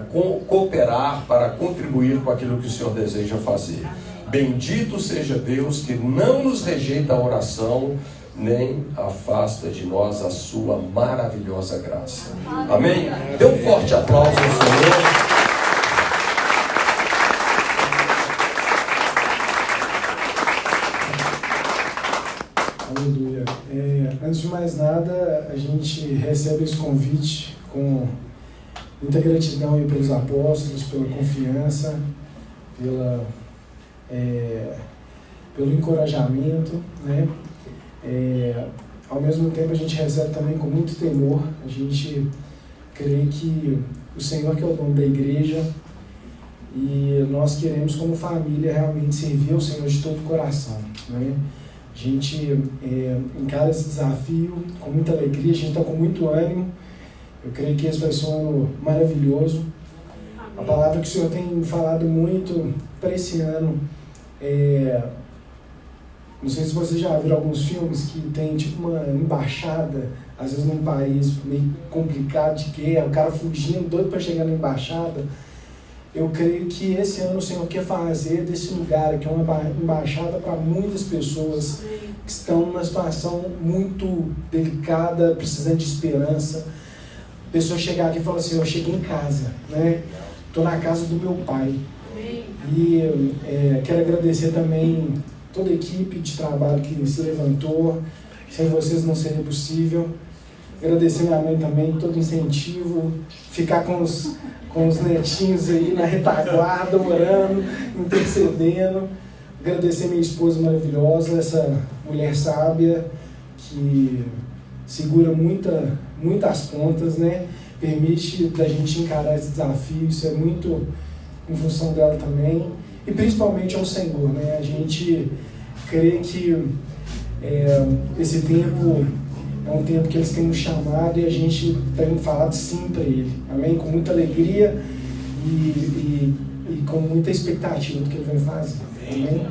Speaker 3: cooperar, para contribuir com aquilo que o Senhor deseja fazer. Bendito seja Deus, que não nos rejeita a oração, nem afasta de nós a sua maravilhosa graça. Amém? Dê um forte aplauso ao Senhor.
Speaker 5: Aleluia. Antes de mais nada, a gente recebe esse convite com muita gratidão aí pelos apóstolos, pela confiança, pelo encorajamento, né? Ao mesmo tempo a gente recebe também com muito temor. A gente crê que o Senhor que é o dono da igreja, e nós queremos como família realmente servir ao Senhor de todo o coração, né? A gente encara esse desafio com muita alegria, a gente está com muito ânimo. Eu creio que esse vai ser um ano maravilhoso. A palavra que o Senhor tem falado muito para esse ano, não sei se vocês já viram alguns filmes que tem tipo uma embaixada, às vezes num país meio complicado de guerra, o cara fugindo, doido para chegar na embaixada. Eu creio que esse ano o Senhor quer fazer desse lugar aqui uma embaixada para muitas pessoas que estão numa situação muito delicada, precisando de esperança. A pessoa chegar aqui e falar assim: eu cheguei em casa, né? Estou na casa do meu pai. E quero agradecer também toda a equipe de trabalho que se levantou. Sem vocês não seria possível. Agradecer minha mãe também, todo incentivo, ficar com os netinhos aí na retaguarda, orando, intercedendo. Agradecer minha esposa maravilhosa, essa mulher sábia que segura muitas pontas, né? Permite da gente encarar esse desafio, isso é muito em função dela também. E principalmente ao Senhor, né? A gente crê que esse tempo é um tempo que eles têm nos chamado e a gente tem falado sim para Ele. Amém? Com muita alegria e com muita expectativa do que Ele vai fazer. Amém?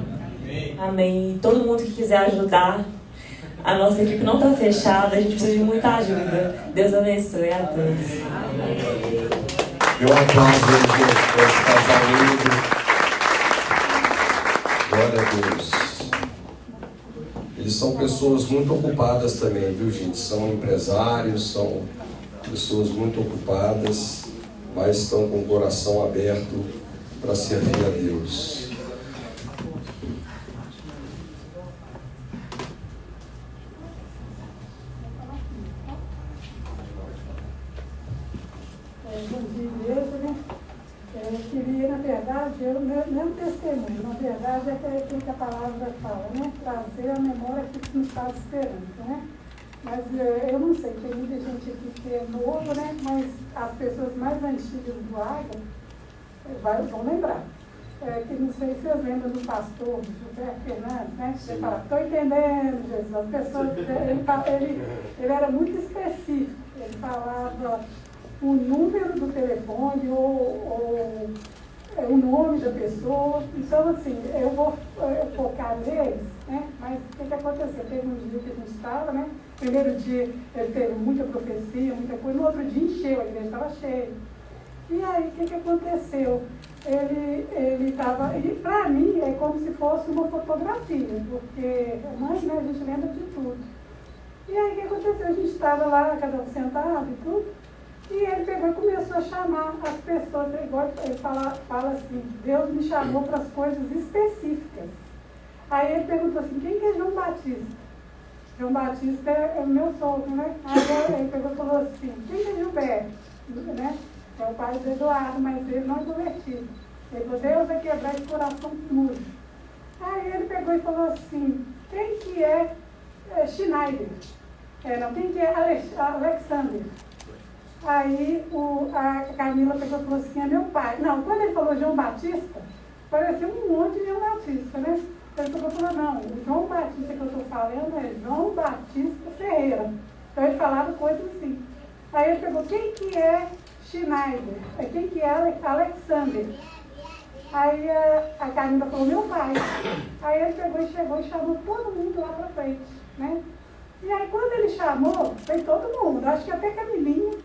Speaker 6: Amém. E todo mundo que quiser ajudar, a nossa equipe não está fechada, a gente precisa de muita ajuda. Deus abençoe a todos.
Speaker 3: Meu aplauso para esse casal lindo. Glória a Deus. Eles são pessoas muito ocupadas também, viu, gente? São empresários, são pessoas muito ocupadas, mas estão com o coração aberto para servir a Deus.
Speaker 7: Bom dia, igreja, né? Eu queria, na verdade, meu testemunho, na verdade, é aquilo que a palavra fala, né? Trazer a memória que nos faz esperança, né? Mas eu não sei, tem muita gente aqui que é novo, né? Mas as pessoas mais antigas do Água vão lembrar. Que não sei se vocês lembram do pastor Gilberto Fernandes, né? Ele fala: estou entendendo, Jesus. As pessoas, ele era muito específico. Ele falava o número do telefone ou o nome da pessoa. Então, assim, eu vou focar neles, né? Mas o que aconteceu? Teve um dia que a gente estava, né? Primeiro dia ele teve muita profecia, muita coisa. No outro dia encheu, a igreja estava cheia. E aí, o que aconteceu? Ele estava... E para mim é como se fosse uma fotografia, porque nós, né, a gente lembra de tudo. E aí, o que aconteceu? A gente estava lá, cada um sentado e tudo. E ele pegou e começou a chamar as pessoas, igual ele fala assim: Deus me chamou para as coisas específicas. Aí ele perguntou assim: quem que é João Batista? João Batista é o meu sogro, né? Aí ele pegou e falou assim: quem que é Gilberto? Né? É o pai do Eduardo, mas ele não é convertido. Ele falou: Deus vai quebrar esse coração sujo. Aí ele pegou e falou assim: quem que é Schneider? Quem que é Alexander? Aí a Camila pegou e falou assim, é meu pai. Não, quando ele falou João Batista, parecia um monte de João Batista, né? Ele falou, não, o João Batista que eu estou falando é João Batista Ferreira. Então ele falava coisas assim. Aí ele pegou, quem que é Schneider? Quem que é Alexander? Aí a Camila falou, meu pai. Aí ele pegou e chegou e chamou todo mundo lá pra frente, né? E aí quando ele chamou, veio todo mundo, acho que até Camilinha,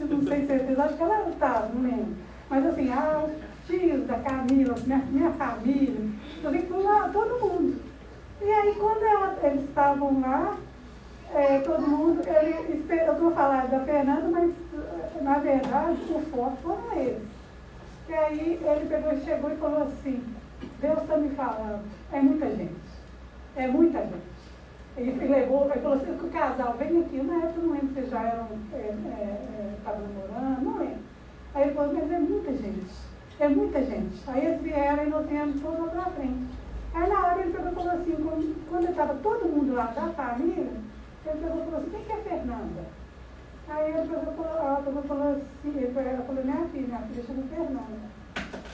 Speaker 7: não sei certeza, acho que ela estava, não lembro. Mas assim, os tios da Camila, minha família, eu vi lá, todo mundo. E aí quando eles estavam lá, todo mundo, eu vou falar da Fernanda, mas na verdade o foco foram eles. E aí ele pegou e chegou e falou assim, Deus está me falando, é muita gente, é muita gente. Ele falou assim, o casal vem aqui, na época eu não lembro se já eram, estavam namorando, não lembro. Aí ele falou, mas é muita gente. Aí eles vieram e nós viemos todos lá pra frente. Aí na hora ele pegou e falou assim, quando estava todo mundo lá da família, ele pegou e falou assim, quem que é Fernanda? Aí ele pegou e falou assim, ela falou, minha filha chama Fernanda.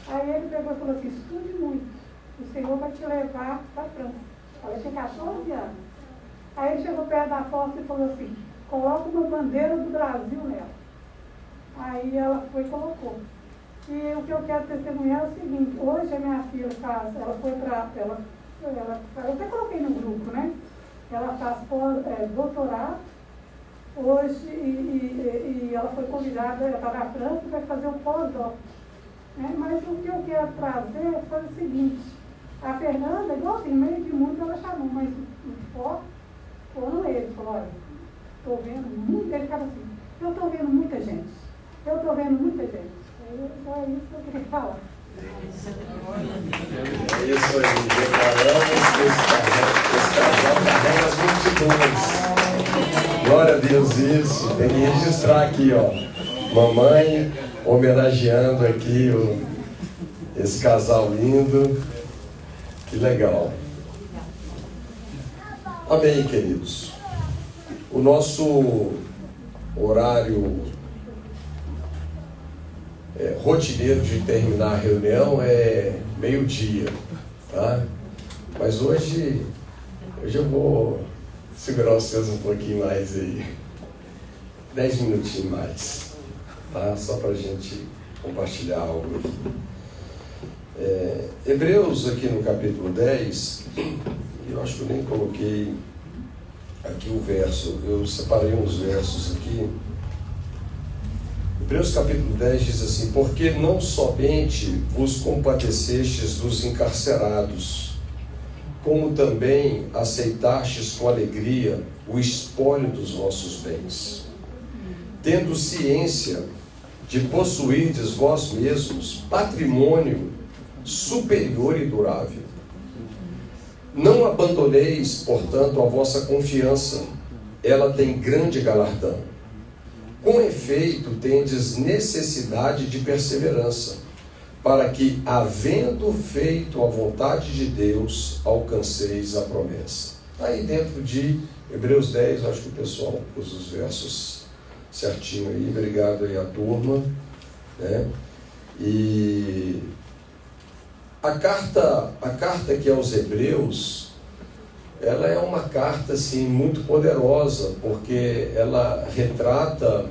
Speaker 7: Aí ele pegou e falou assim, estude muito, o Senhor vai te levar para a França. Ela tinha 14 anos. Aí ele chegou perto da porta e falou assim, coloca uma bandeira do Brasil nela. Aí ela foi e colocou. E o que eu quero testemunhar é o seguinte, hoje a minha filha faz, ela foi para, eu até coloquei no grupo, né? Ela faz doutorado hoje e ela foi convidada para a França e vai fazer o pós-doc. Né? Mas o que eu quero trazer foi o seguinte, a Fernanda, igual assim, no meio de mundo ela chamou, mas o foco foram eles, falou, olha, estou vendo muita, ele ficava assim, eu estou vendo muita gente. É isso que eu queria falar.
Speaker 3: É isso aí, declaramos que esse casal carrega as multidões. Glória a Deus, isso. Tem que registrar aqui, ó. Mamãe homenageando aqui esse casal lindo. Que legal. Amém, queridos. O nosso horário rotineiro de terminar a reunião é meio-dia, tá? Mas hoje eu vou segurar vocês um pouquinho mais aí, 10 minutinhos mais, tá? Só para a gente compartilhar algo aqui. Hebreus aqui no capítulo 10, eu acho que eu nem coloquei aqui o verso, eu separei uns versos aqui. Hebreus capítulo 10 diz assim, porque não somente vos compadecestes dos encarcerados, como também aceitastes com alegria o espólio dos vossos bens, tendo ciência de possuirdes vós mesmos patrimônio superior e durável. Não abandoneis, portanto, a vossa confiança, ela tem grande galardão. Com efeito, tendes necessidade de perseverança, para que, havendo feito a vontade de Deus, alcanceis a promessa. Aí dentro de Hebreus 10, acho que o pessoal pôs os versos certinho aí, obrigado aí a turma, né? E a carta aqui aos Hebreus, ela é uma carta assim, muito poderosa, porque ela retrata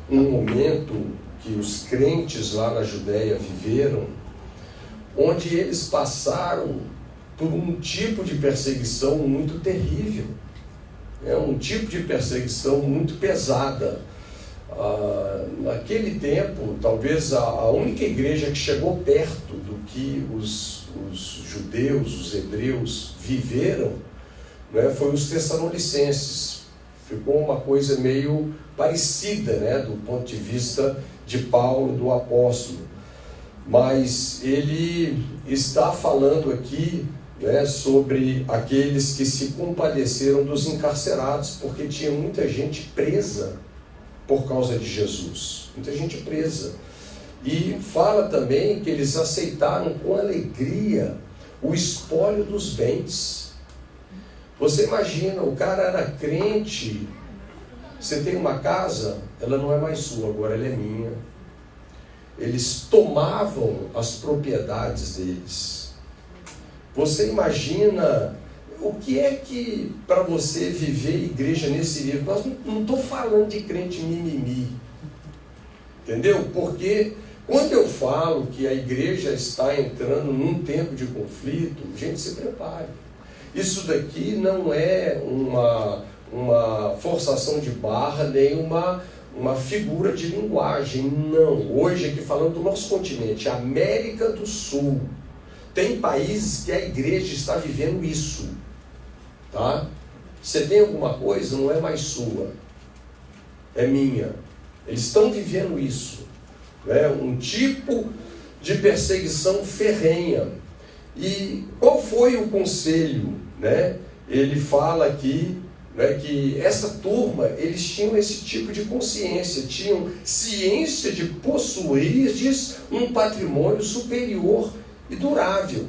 Speaker 3: um momento que os crentes lá na Judéia viveram, onde eles passaram por um tipo de perseguição muito terrível, um tipo de perseguição muito pesada. Naquele tempo, talvez a única igreja que chegou perto do que os judeus, os hebreus viveram, né, foi os Tessalonicenses. Ficou uma coisa meio parecida, né, do ponto de vista de Paulo, do apóstolo. Mas ele está falando aqui, né, sobre aqueles que se compadeceram dos encarcerados, porque tinha muita gente presa por causa de Jesus, muita gente presa. E fala também que eles aceitaram com alegria o espólio dos bens. Você imagina, o cara era crente Você tem uma casa, ela não é mais sua, agora ela é minha. Eles tomavam as propriedades deles. Você imagina o que é que, para você viver igreja nesse nível, nós não estou falando de crente mimimi, entendeu? Porque quando eu falo que a igreja está entrando num tempo de conflito, gente, se prepare. Isso daqui não é uma forçação de barra, nem uma figura de linguagem, não. Hoje, aqui falando do nosso continente, América do Sul, tem países que a igreja está vivendo isso, tá? Você tem alguma coisa, não é mais sua, é minha. Eles estão vivendo isso, né? Um tipo de perseguição ferrenha. E qual foi o conselho, né? Ele fala aqui, né, que essa turma, eles tinham esse tipo de consciência, tinham ciência de possuir um patrimônio superior e durável.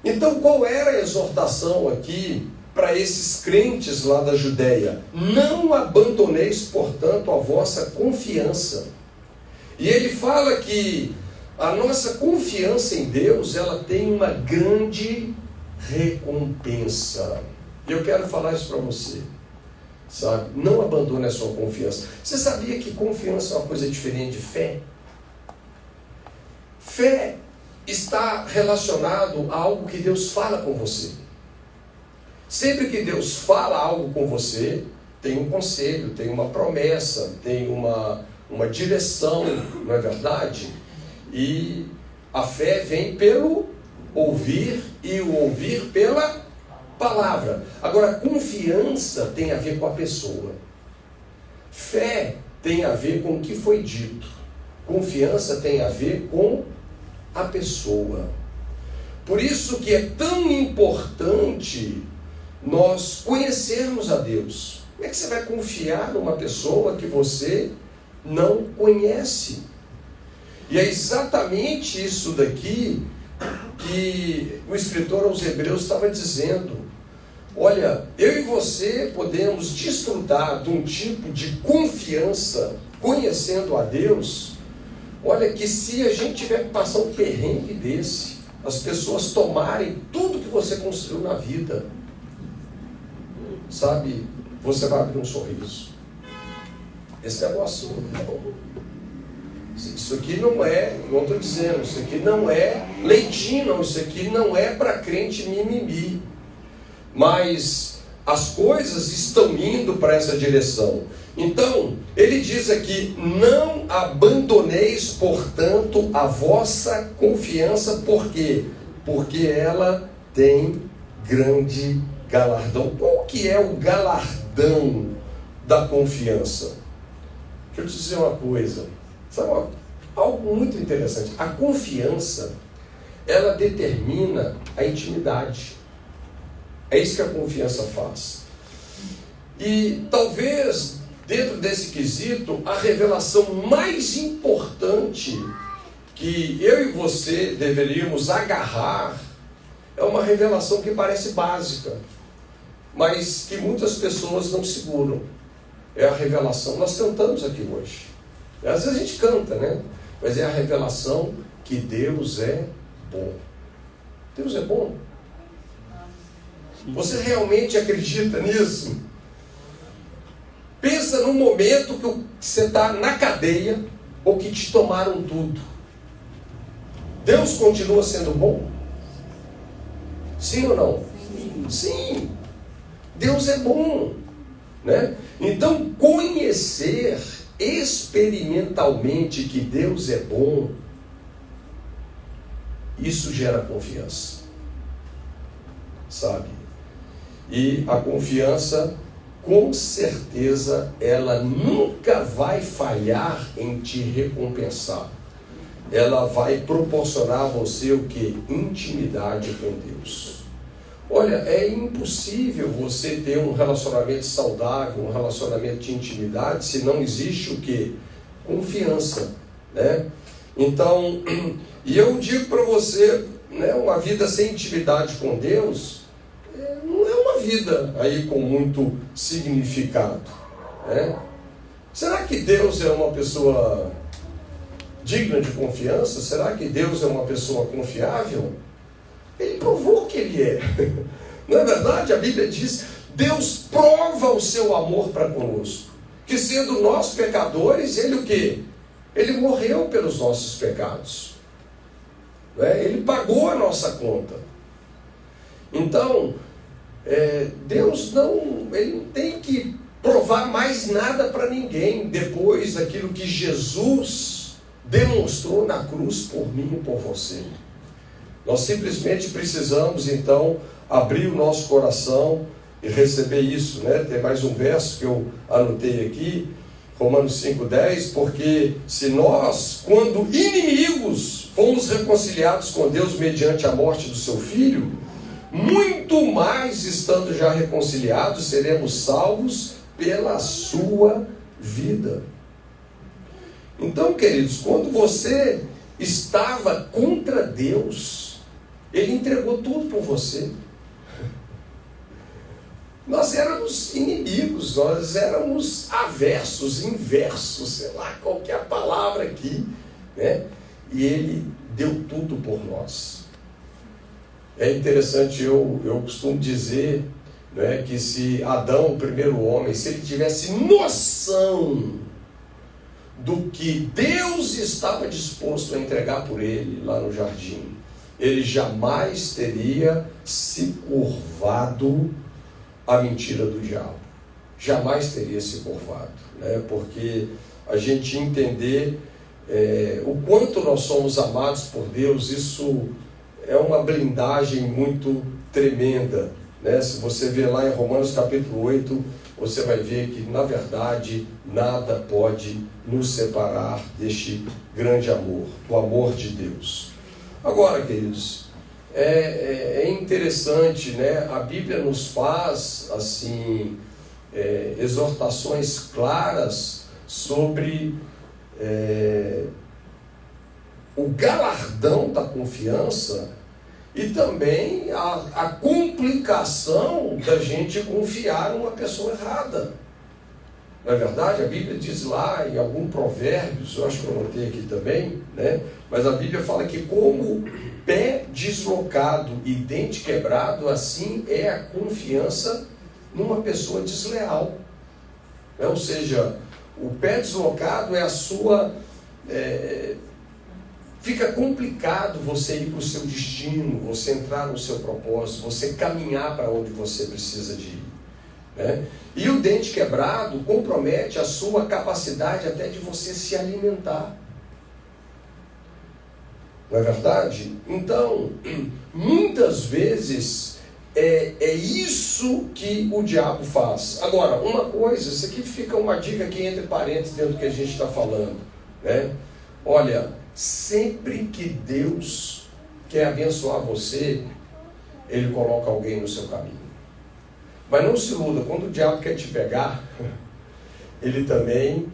Speaker 3: Então, qual era a exortação aqui para esses crentes lá da Judéia? Não abandoneis, portanto, a vossa confiança. E ele fala que a nossa confiança em Deus, ela tem uma grande recompensa. E eu quero falar isso para você, sabe? Não abandone a sua confiança. Você sabia que confiança é uma coisa diferente de fé? Fé está relacionado a algo que Deus fala com você. Sempre que Deus fala algo com você, tem um conselho, tem uma promessa, tem uma direção, não é verdade? E a fé vem pelo ouvir e o ouvir pela palavra. Agora, confiança tem a ver com a pessoa. Fé tem a ver com o que foi dito. Confiança tem a ver com a pessoa. Por isso que é tão importante nós conhecermos a Deus. Como é que você vai confiar numa pessoa que você não conhece? E é exatamente isso daqui que o escritor aos Hebreus estava dizendo. Olha, eu e você podemos desfrutar de um tipo de confiança conhecendo a Deus. Olha, que se a gente tiver que passar um perrengue desse, as pessoas tomarem tudo que você construiu na vida, sabe, você vai abrir um sorriso. Esse negócio, isso aqui não é, igual eu estou dizendo, isso aqui não é leitinho, não, isso aqui não é para crente mimimi. Mas as coisas estão indo para essa direção. Então, ele diz aqui, não abandoneis, portanto, a vossa confiança. Por quê? Porque ela tem grande galardão. Qual que é o galardão da confiança? Deixa eu te dizer uma coisa. Sabe algo muito interessante? A confiança, ela determina a intimidade. É isso que a confiança faz. E talvez, dentro desse quesito, a revelação mais importante que eu e você deveríamos agarrar é uma revelação que parece básica, mas que muitas pessoas não seguram. É a revelação, nós cantamos aqui hoje. Às vezes a gente canta, né? Mas é a revelação que Deus é bom. Deus é bom. Você realmente acredita nisso? Pensa no momento que você está na cadeia ou que te tomaram tudo. Deus continua sendo bom? Sim ou não? Sim. Deus é bom, né? Então, conhecer experimentalmente que Deus é bom, isso gera confiança, sabe? E a confiança, com certeza, ela nunca vai falhar em te recompensar. Ela vai proporcionar a você o que? Intimidade com Deus. Olha, é impossível você ter um relacionamento saudável, um relacionamento de intimidade, se não existe o que? Confiança, né? Então, e eu digo para você, né, uma vida sem intimidade com Deus não é uma vida aí com muito significado, né? Será que Deus é uma pessoa digna de confiança? Será que Deus é uma pessoa confiável? Ele provou que Ele é. Não é verdade? A Bíblia diz, Deus prova o seu amor para conosco. Que sendo nós pecadores, Ele o quê? Ele morreu pelos nossos pecados. Ele pagou a nossa conta. Então, Deus Ele não tem que provar mais nada para ninguém depois daquilo que Jesus demonstrou na cruz por mim e por você. Nós simplesmente precisamos, então, abrir o nosso coração e receber isso, né? Tem mais um verso que eu anotei aqui, Romanos 5,10, porque se nós, quando inimigos, fomos reconciliados com Deus mediante a morte do seu Filho, muito mais, estando já reconciliados, seremos salvos pela sua vida. Então, queridos, quando você estava contra Deus, Ele entregou tudo por você. Nós éramos inimigos, nós éramos aversos, inversos, sei lá, qualquer palavra aqui, né? E Ele deu tudo por nós. É interessante, eu costumo dizer, né, que se Adão, o primeiro homem, se ele tivesse noção do que Deus estava disposto a entregar por ele lá no jardim, ele jamais teria se curvado à mentira do diabo. Jamais teria se curvado, né? Porque a gente entender o quanto nós somos amados por Deus, isso é uma blindagem muito tremenda, né? Se você ver lá em Romanos capítulo 8, você vai ver que, na verdade, nada pode nos separar deste grande amor, do amor de Deus. Agora, queridos, é interessante, né? A Bíblia nos faz, assim, exortações claras sobre o galardão da confiança e também a complicação da gente confiar numa pessoa errada. Não é verdade? A Bíblia diz lá em algum provérbios, eu acho que eu anotei aqui também, né? Mas a Bíblia fala que como pé deslocado e dente quebrado, assim é a confiança numa pessoa desleal. Ou seja, o pé deslocado é a sua... Fica complicado você ir para o seu destino, você entrar no seu propósito, você caminhar para onde você precisa de ir, né? E o dente quebrado compromete a sua capacidade até de você se alimentar. Não é verdade? Então, muitas vezes é isso que o diabo faz. Agora, uma coisa, isso aqui fica uma dica aqui entre parênteses dentro do que a gente está falando, né? Olha, sempre que Deus quer abençoar você, Ele coloca alguém no seu caminho. Mas não se iluda, quando o diabo quer te pegar, ele também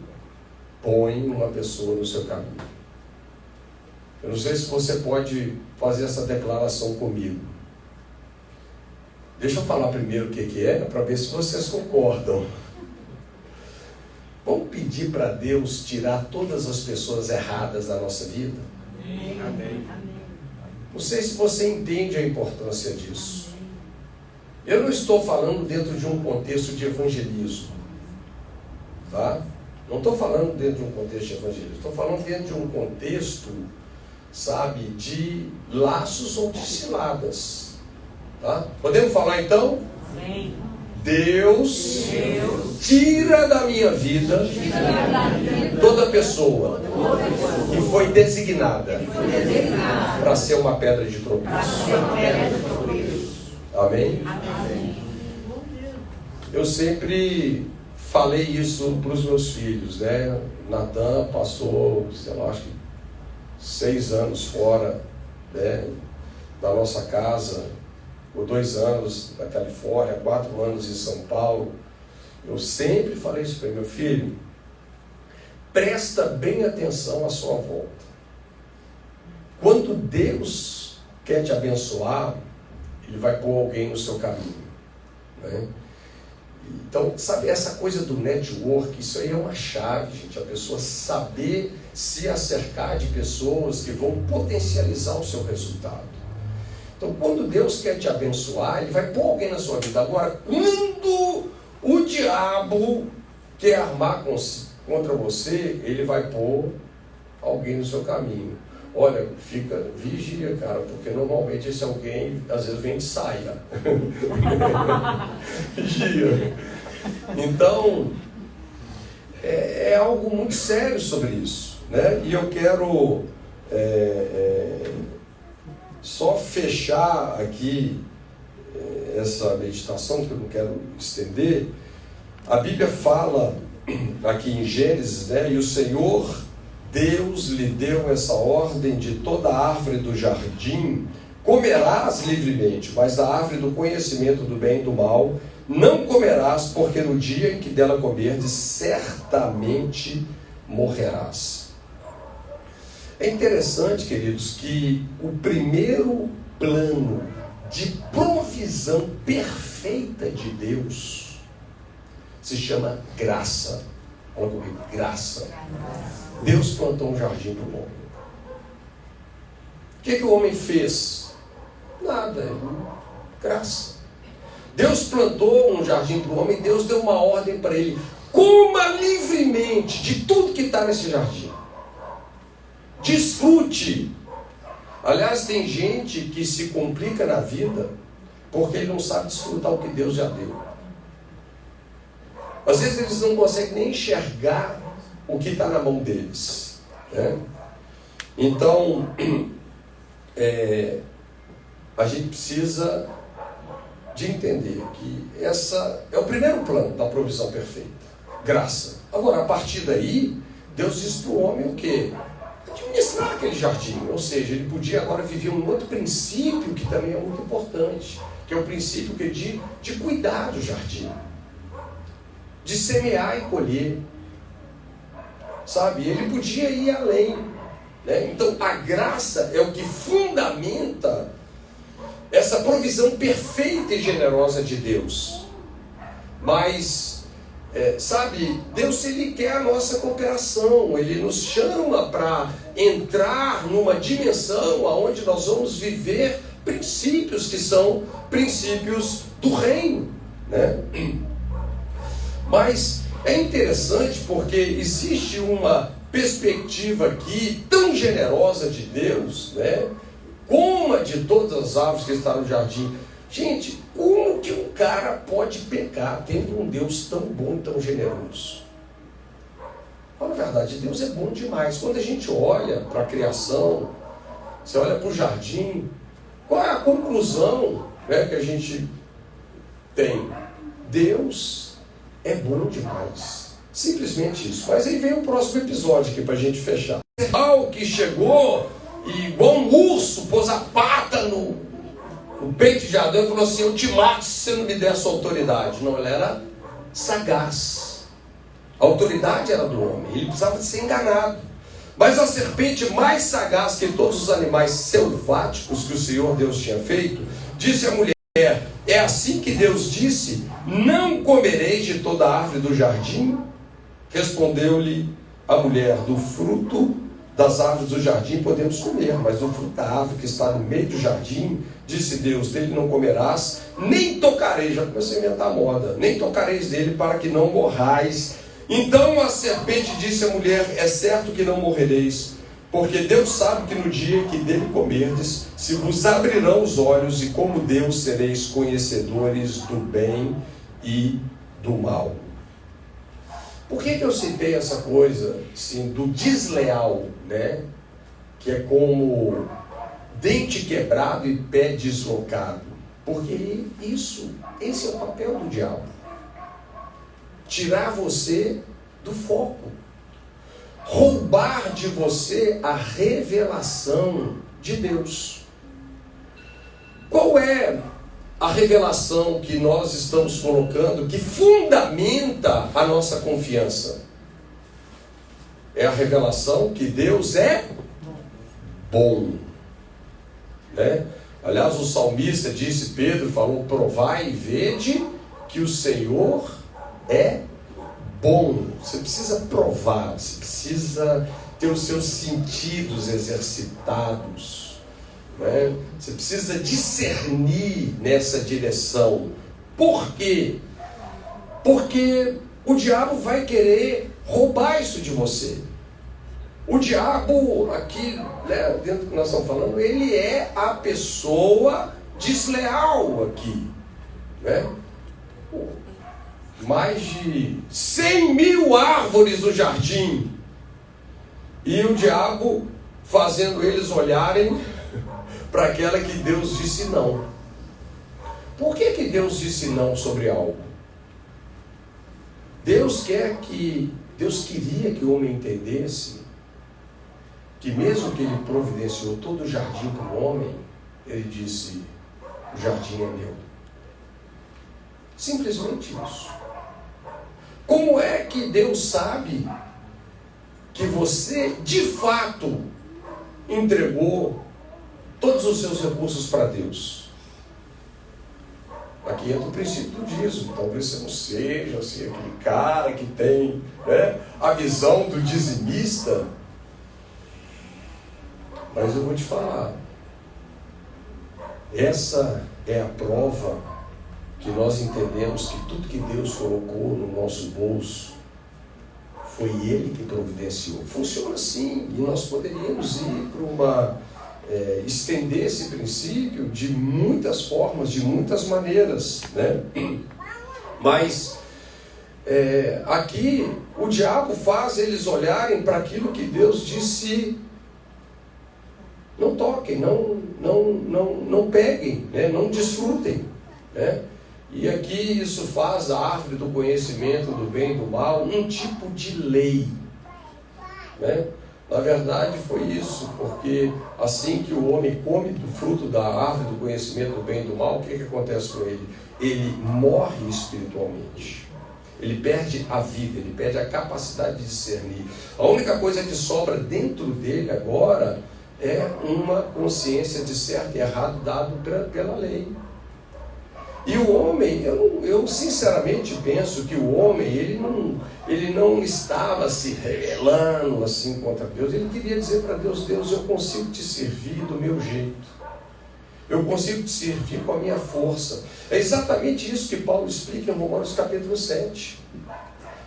Speaker 3: põe uma pessoa no seu caminho. Eu não sei se você pode fazer essa declaração comigo. Deixa eu falar primeiro o que é, para ver se vocês concordam. Vamos pedir para Deus tirar todas as pessoas erradas da nossa vida?
Speaker 2: Amém.
Speaker 3: Não sei se você entende a importância disso. Eu não estou falando dentro de um contexto de evangelismo, tá? Não estou falando dentro de um contexto de evangelismo. Estou falando dentro de um contexto, sabe, de laços ou de ciladas, tá? Podemos falar então?
Speaker 6: Sim.
Speaker 3: Deus tira da minha vida toda pessoa que foi designada para ser uma pedra de tropeço. Amém? Eu sempre falei isso para os meus filhos, né? Natan passou, sei lá, acho que 6 anos fora, né, da nossa casa, por 2 anos na Califórnia, 4 anos em São Paulo. Eu sempre falei isso para ele: meu filho, presta bem atenção à sua volta. Quando Deus quer te abençoar, Ele vai pôr alguém no seu caminho, né? Então, sabe, essa coisa do network, isso aí é uma chave, gente. A pessoa saber se acercar de pessoas que vão potencializar o seu resultado. Então, quando Deus quer te abençoar, Ele vai pôr alguém na sua vida. Agora, quando o diabo quer armar contra você, ele vai pôr alguém no seu caminho. Olha, fica vigia, cara, porque normalmente esse alguém, às vezes, vem de saia. Vigia. Então, é algo muito sério sobre isso, né? E eu quero só fechar aqui essa meditação, que eu não quero estender. A Bíblia fala aqui em Gênesis, né? E o Senhor Deus lhe deu essa ordem: de toda árvore do jardim comerás livremente, mas da árvore do conhecimento do bem e do mal não comerás, porque no dia em que dela comerdes, certamente morrerás. É interessante, queridos, que o primeiro plano de provisão perfeita de Deus se chama graça. Fala comigo, graça. Deus plantou um jardim para o homem. O que o homem fez? Nada, graça. Deus plantou um jardim para o homem, Deus deu uma ordem para ele: coma livremente de tudo que está nesse jardim. Desfrute. Aliás, tem gente que se complica na vida porque ele não sabe desfrutar o que Deus já deu. Às vezes eles não conseguem nem enxergar o que está na mão deles, né? Então, a gente precisa de entender que essa é o primeiro plano da provisão perfeita, graça. Agora, a partir daí, Deus diz para o homem o quê? Administrar aquele jardim, ou seja, ele podia agora viver um outro princípio que também é muito importante, que é o princípio de cuidar do jardim, de semear e colher, sabe? Ele podia ir além, né? Então a graça é o que fundamenta essa provisão perfeita e generosa de Deus. Mas, sabe, Deus, Ele quer a nossa cooperação, Ele nos chama para entrar numa dimensão onde nós vamos viver princípios que são princípios do reino, né? Mas é interessante porque existe uma perspectiva aqui tão generosa de Deus, né? Coma de todas as árvores que estão no jardim. Gente, como que um cara pode pecar tendo um Deus tão bom e tão generoso? Fala a verdade, Deus é bom demais. Quando a gente olha para a criação, você olha para o jardim, qual é a conclusão, né, que a gente tem? Deus é bom demais. Simplesmente isso. Mas aí vem o próximo episódio aqui para a gente fechar. O que chegou e igual um urso pôs a pata no peito de Adão e falou assim: eu te mato se você não me der a sua autoridade. Não, ele era sagaz. A autoridade era do homem, ele precisava de ser enganado. Mas a serpente mais sagaz que todos os animais selváticos que o Senhor Deus tinha feito, disse à mulher: é assim que Deus disse: não comereis de toda a árvore do jardim? Respondeu-lhe a mulher: do fruto das árvores do jardim podemos comer, mas do fruto da árvore que está no meio do jardim, disse Deus: dele não comerás, nem tocareis. Já comecei a inventar moda. Nem tocareis dele, para que não morrais. Então a serpente disse à mulher: é certo que não morrereis, porque Deus sabe que no dia que dele comerdes, se vos abrirão os olhos, e como Deus sereis conhecedores do bem e do mal. Por que eu citei essa coisa assim, do desleal, né? Que é como dente quebrado e pé deslocado? Porque esse é o papel do diabo. Tirar você do foco. Roubar de você a revelação de Deus. Qual é a revelação que nós estamos colocando que fundamenta a nossa confiança? É a revelação que Deus é bom, né? Aliás, o salmista disse, Pedro falou: provai e vede que o Senhor é bom. Você precisa provar, você precisa ter os seus sentidos exercitados, né? Você precisa discernir nessa direção. Por quê? Porque o diabo vai querer roubar isso de você. O diabo, aqui, né, dentro do que nós estamos falando, ele é a pessoa desleal aqui, né? Mais de 100.000 árvores no jardim, e o diabo fazendo eles olharem para aquela que Deus disse não. Por que Deus disse não sobre algo? Deus queria que o homem entendesse que mesmo que ele providenciou todo o jardim para o homem, ele disse: o jardim é meu. Simplesmente isso. Como é que Deus sabe que você de fato entregou todos os seus recursos para Deus? Aqui entra o princípio do dízimo. Talvez você não seja assim, aquele cara que tem, né, a visão do dizimista. Mas eu vou te falar, essa é a prova que nós entendemos que tudo que Deus colocou no nosso bolso foi Ele que providenciou. Funciona assim, e nós poderíamos ir para estender esse princípio de muitas formas, de muitas maneiras, né? Mas aqui o diabo faz eles olharem para aquilo que Deus disse: não toquem, não peguem, né? Não desfrutem, né? E aqui isso faz a árvore do conhecimento do bem e do mal um tipo de lei, né? Na verdade foi isso, porque assim que o homem come do fruto da árvore do conhecimento do bem e do mal, o que acontece com ele? Ele morre espiritualmente. Ele perde a vida, ele perde a capacidade de discernir. A única coisa que sobra dentro dele agora é uma consciência de certo e errado dado pela lei. E o homem, eu sinceramente penso que o homem, ele não estava se rebelando assim contra Deus. Ele queria dizer para Deus: Deus, eu consigo te servir do meu jeito. Eu consigo te servir com a minha força. É exatamente isso que Paulo explica em Romanos capítulo 7.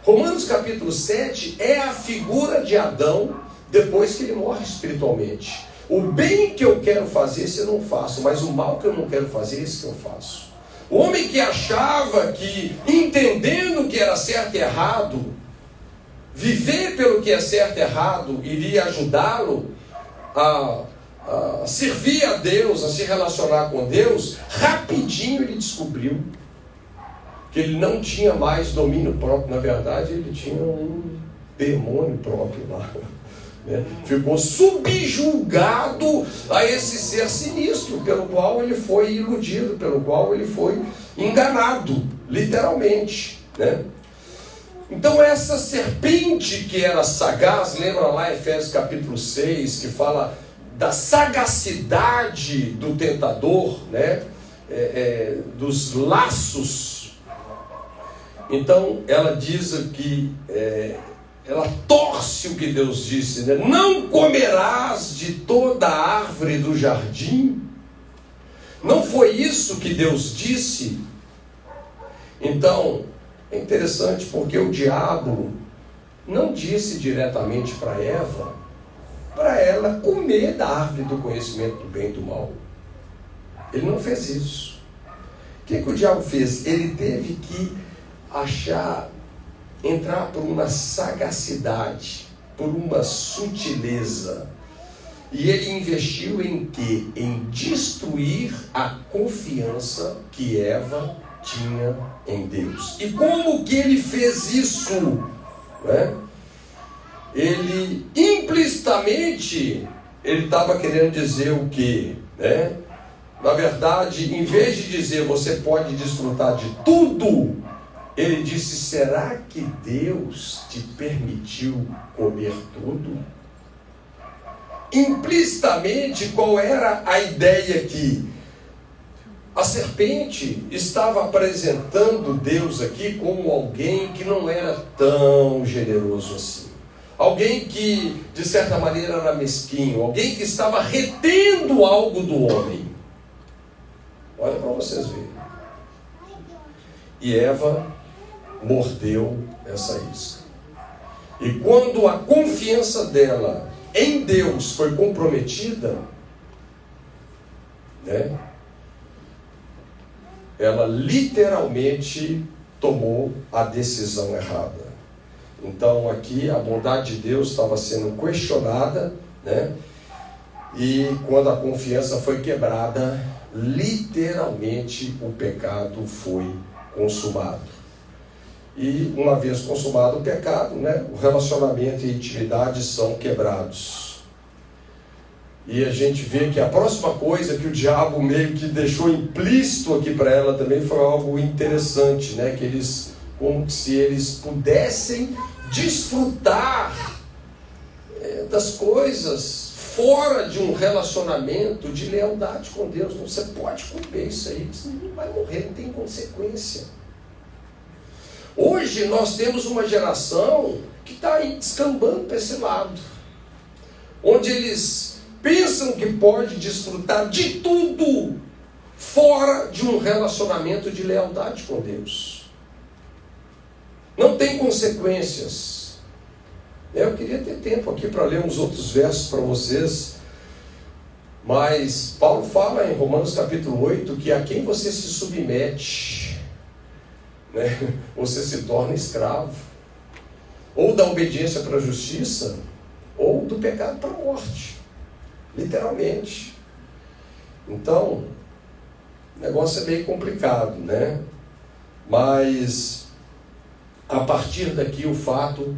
Speaker 3: Romanos capítulo 7 é a figura de Adão depois que ele morre espiritualmente. O bem que eu quero fazer, esse eu não faço, mas o mal que eu não quero fazer, esse que eu faço. O homem que achava que, entendendo que era certo e errado, viver pelo que é certo e errado iria ajudá-lo a servir a Deus, a se relacionar com Deus, rapidinho ele descobriu que ele não tinha mais domínio próprio. Na verdade, ele tinha um demônio próprio lá. Ficou subjugado a esse ser sinistro, pelo qual ele foi iludido, pelo qual ele foi enganado, literalmente, né? Então essa serpente que era sagaz, lembra lá Efésios capítulo 6, que fala da sagacidade do tentador, né? Dos laços. Então ela diz que ela torce o que Deus disse, né? Não comerás de toda a árvore do jardim. Não foi isso que Deus disse? Então, é interessante porque o diabo não disse diretamente para Eva, para ela comer da árvore do conhecimento do bem e do mal. Ele não fez isso. O que o diabo fez? Ele teve que entrar por uma sagacidade, por uma sutileza. E ele investiu em quê? Em destruir a confiança que Eva tinha em Deus. E como que ele fez isso? Né? Ele implicitamente, ele estava querendo dizer o quê? Né? Na verdade, em vez de dizer você pode desfrutar de tudo, ele disse: será que Deus te permitiu comer tudo? Implicitamente, qual era a ideia aqui? A serpente estava apresentando Deus aqui como alguém que não era tão generoso assim. Alguém que, de certa maneira, era mesquinho. Alguém que estava retendo algo do homem. Olha para vocês verem. E Eva mordeu essa isca. E quando a confiança dela em Deus foi comprometida, né? Ela literalmente tomou a decisão errada. Então aqui a bondade de Deus estava sendo questionada, né? E quando a confiança foi quebrada, literalmente o pecado foi consumado. E uma vez consumado o pecado, né, o relacionamento e a intimidade são quebrados. E a gente vê que a próxima coisa que o diabo meio que deixou implícito aqui para ela também foi algo interessante, né? Que eles, como se eles pudessem desfrutar das coisas fora de um relacionamento de lealdade com Deus. Não, você pode comer isso aí, você não vai morrer, não tem consequência. Hoje nós temos uma geração que está descambando para esse lado, onde eles pensam que pode desfrutar de tudo fora de um relacionamento de lealdade com Deus. Não tem consequências. Eu queria ter tempo aqui para ler uns outros versos para vocês, mas Paulo fala em Romanos capítulo 8 que a quem você se submete, né, você se torna escravo, ou da obediência para a justiça, ou do pecado para a morte. Literalmente. Então, o negócio é meio complicado, né? Mas, a partir daqui, o fato,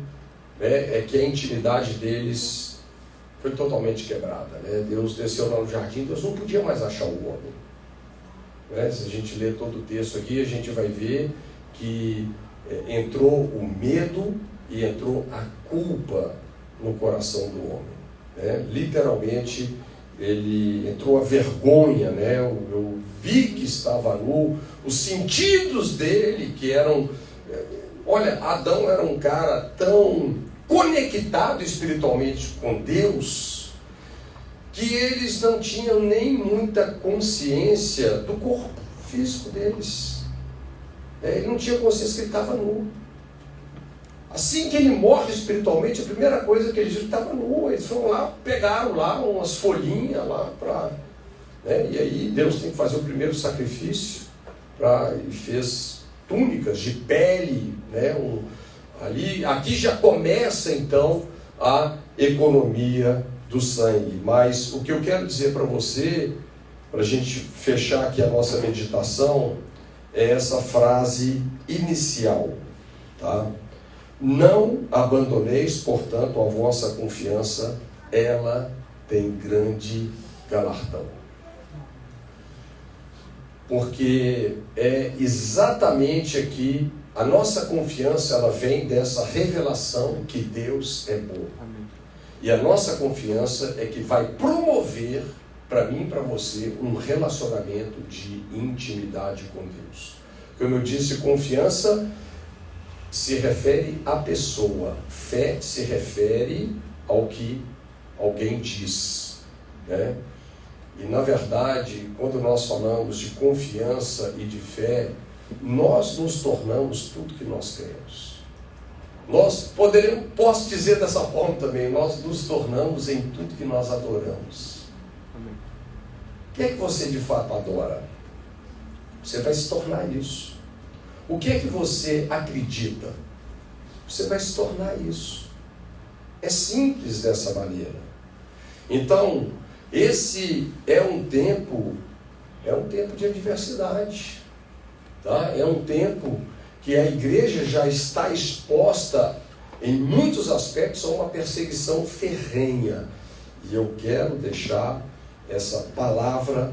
Speaker 3: né, é que a intimidade deles foi totalmente quebrada, né? Deus desceu lá no jardim, Deus não podia mais achar o homem, né? Se a gente ler todo o texto aqui, a gente vai ver que entrou o medo e entrou a culpa no coração do homem. Literalmente ele entrou a vergonha, né? Eu vi que estava nu, os sentidos dele que eram, olha, Adão era um cara tão conectado espiritualmente com Deus que eles não tinham nem muita consciência do corpo físico deles. Ele não tinha consciência que ele estava nu. Assim que ele morre espiritualmente, a primeira coisa que eles viram estava nu. Eles foram lá, pegaram lá umas folhinhas lá para, né? E aí Deus tem que fazer o primeiro sacrifício e fez túnicas de pele, né? Aqui já começa então a economia do sangue. Mas o que eu quero dizer para você, para a gente fechar aqui a nossa meditação, é essa frase inicial, tá? Não abandoneis, portanto, a vossa confiança, ela tem grande galardão. Porque é exatamente aqui, a nossa confiança, ela vem dessa revelação que Deus é bom. E a nossa confiança é que vai promover, para mim e para você, um relacionamento de intimidade com Deus. Como eu disse, confiança se refere à pessoa, fé se refere ao que alguém diz, né? E na verdade, quando nós falamos de confiança e de fé, nós nos tornamos tudo que nós cremos. Posso dizer dessa forma também, nós nos tornamos em tudo que nós adoramos. O que é que você de fato adora? Você vai se tornar isso. O que é que você acredita? Você vai se tornar isso. É simples dessa maneira. Então, esse é um tempo de adversidade, tá? É um tempo que a igreja já está exposta, em muitos aspectos, a uma perseguição ferrenha. E eu quero deixar essa palavra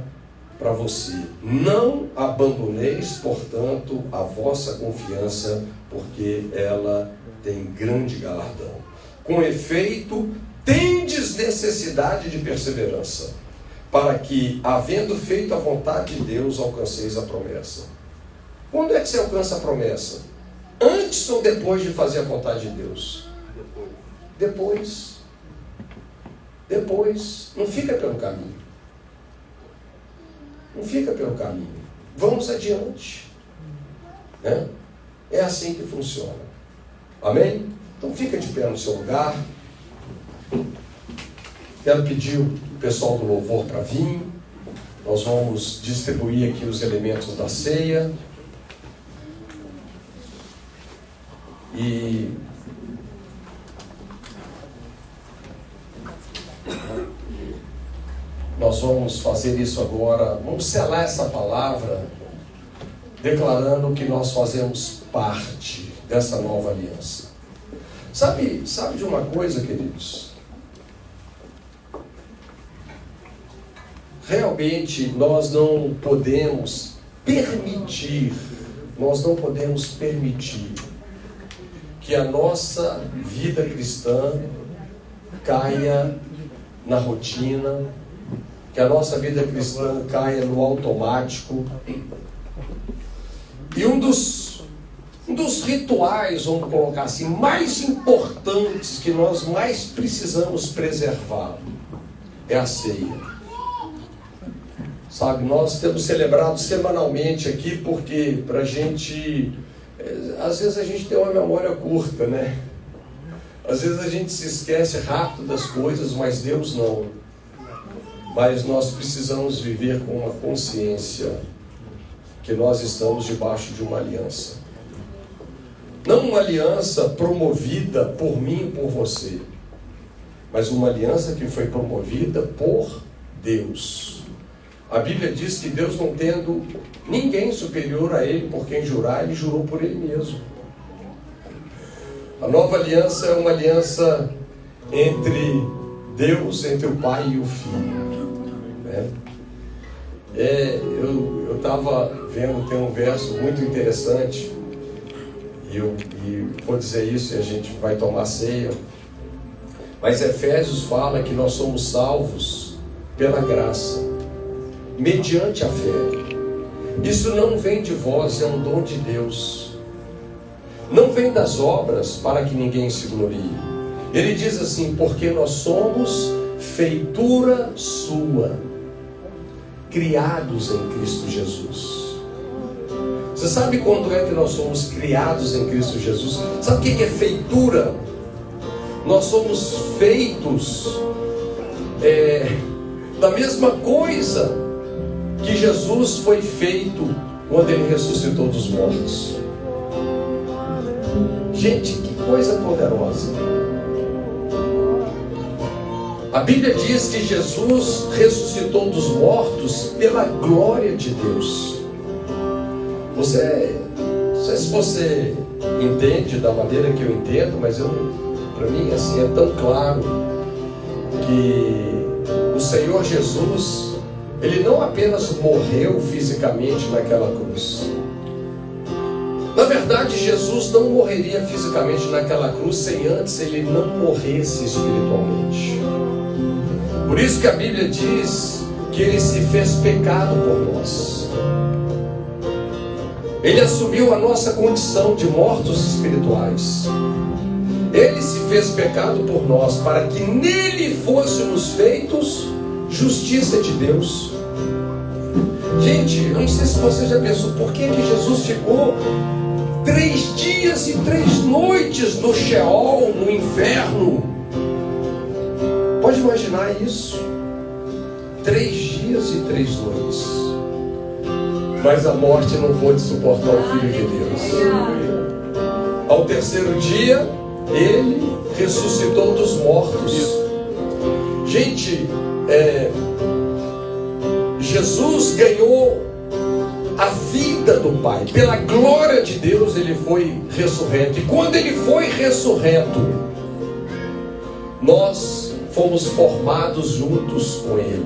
Speaker 3: para você. Não abandoneis, portanto, a vossa confiança, porque ela tem grande galardão. Com efeito, tendes necessidade de perseverança, para que, havendo feito a vontade de Deus, alcanceis a promessa. Quando é que você alcança a promessa? Antes ou depois de fazer a vontade de Deus? Depois. Depois. Não fica pelo caminho. Não fica pelo caminho. Vamos adiante. Né? É assim que funciona. Amém? Então fica de pé no seu lugar. Quero pedir o pessoal do louvor para vir. Nós vamos distribuir aqui os elementos da ceia. E nós vamos fazer isso agora. Vamos selar essa palavra, declarando que nós fazemos parte dessa nova aliança. Sabe de uma coisa, queridos? Realmente nós não podemos permitir que a nossa vida cristã caia na rotina, que a nossa vida cristã caia no automático. E um dos rituais, vamos colocar assim, mais importantes, que nós mais precisamos preservar, é a ceia. Sabe, nós temos celebrado semanalmente aqui, porque para a gente, às vezes a gente tem uma memória curta, né? Às vezes a gente se esquece rápido das coisas, mas Deus não. Mas nós precisamos viver com uma consciência que nós estamos debaixo de uma aliança. Não uma aliança promovida por mim e por você, mas uma aliança que foi promovida por Deus. A Bíblia diz que Deus, não tendo ninguém superior a Ele por quem jurar, Ele jurou por Ele mesmo. A nova aliança é uma aliança entre Deus, entre o Pai e o Filho. Né? Eu estava vendo, tem um verso muito interessante, e vou dizer isso e a gente vai tomar ceia. Mas Efésios fala que nós somos salvos pela graça, mediante a fé. Isso não vem de vós, é um dom de Deus. Não vem das obras para que ninguém se glorie. Ele diz assim: porque nós somos feitura sua, criados em Cristo Jesus. Você sabe quando é que nós somos criados em Cristo Jesus? Sabe o que é feitura? Nós somos feitos da mesma coisa que Jesus foi feito quando Ele ressuscitou dos mortos. Gente, que coisa poderosa! A Bíblia diz que Jesus ressuscitou dos mortos pela glória de Deus. Não sei se você entende da maneira que eu entendo, mas para mim assim é tão claro que o Senhor Jesus, Ele não apenas morreu fisicamente naquela cruz. Na verdade, Jesus não morreria fisicamente naquela cruz sem antes Ele não morresse espiritualmente. Por isso que a Bíblia diz que Ele se fez pecado por nós. Ele assumiu a nossa condição de mortos espirituais. Ele se fez pecado por nós, para que nele fôssemos feitos justiça de Deus. Gente, eu não sei se você já pensou por que Jesus ficou 3 dias e 3 noites no Sheol, no inferno. Pode imaginar isso? 3 dias e 3 noites. Mas a morte não pôde suportar o Filho de Deus. Ao 3º dia, Ele ressuscitou dos mortos. Gente, Jesus ganhou a vida do Pai. Pela glória de Deus Ele foi ressurreto. E quando Ele foi ressurreto, nós fomos formados juntos com Ele.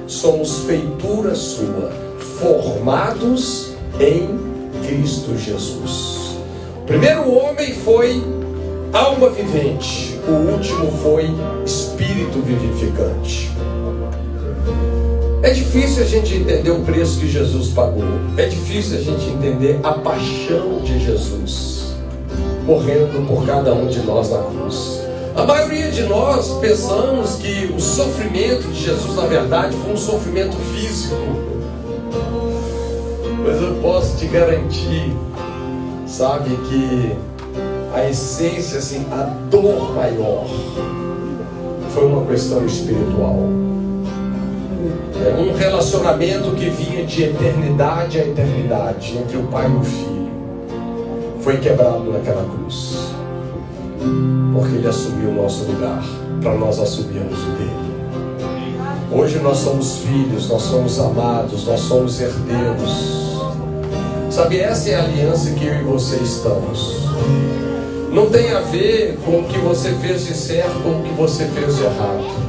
Speaker 3: Somos feitura sua, formados em Cristo Jesus. O primeiro homem foi alma vivente, o último foi espírito vivificante. É difícil a gente entender o preço que Jesus pagou. É difícil a gente entender a paixão de Jesus, morrendo por cada um de nós na cruz. A maioria de nós pensamos que o sofrimento de Jesus, na verdade, foi um sofrimento físico. Mas eu posso te garantir, sabe, que a essência, assim, a dor maior foi uma questão espiritual. É um relacionamento que vinha de eternidade a eternidade entre o Pai e o Filho. Foi quebrado naquela cruz, porque Ele assumiu o nosso lugar, para nós assumirmos o dele. Hoje nós somos filhos, nós somos amados, nós somos herdeiros. Sabe, essa é a aliança que eu e você estamos. Não tem a ver com o que você fez de certo ou o que você fez de errado.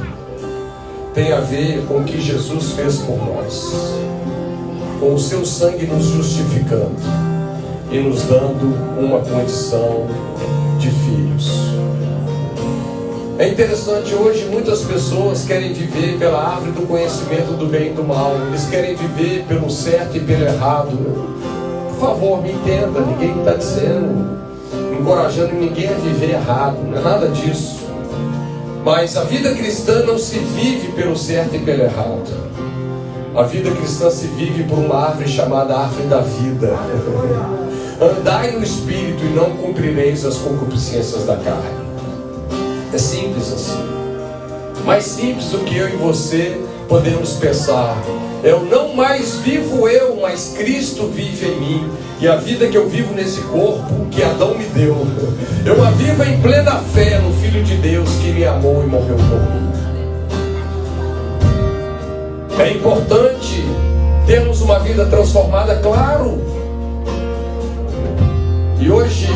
Speaker 3: Tem a ver com o que Jesus fez por nós, com o seu sangue nos justificando e nos dando uma condição de filhos. É interessante, hoje muitas pessoas querem viver pela árvore do conhecimento do bem e do mal. Eles querem viver pelo certo e pelo errado. Por favor, me entenda, ninguém está dizendo, encorajando ninguém a viver errado, não é nada disso. Mas a vida cristã não se vive pelo certo e pelo errado. A vida cristã se vive por uma árvore chamada árvore da vida. Andai no Espírito e não cumprireis as concupiscências da carne. É simples assim. Mais simples do que eu e você podemos pensar. Eu não mais vivo eu, mas Cristo vive em mim. E a vida que eu vivo nesse corpo que Adão me deu, eu a vivo em plena fé no Filho de Deus que me amou e morreu por mim. É importante termos uma vida transformada, claro. E hoje,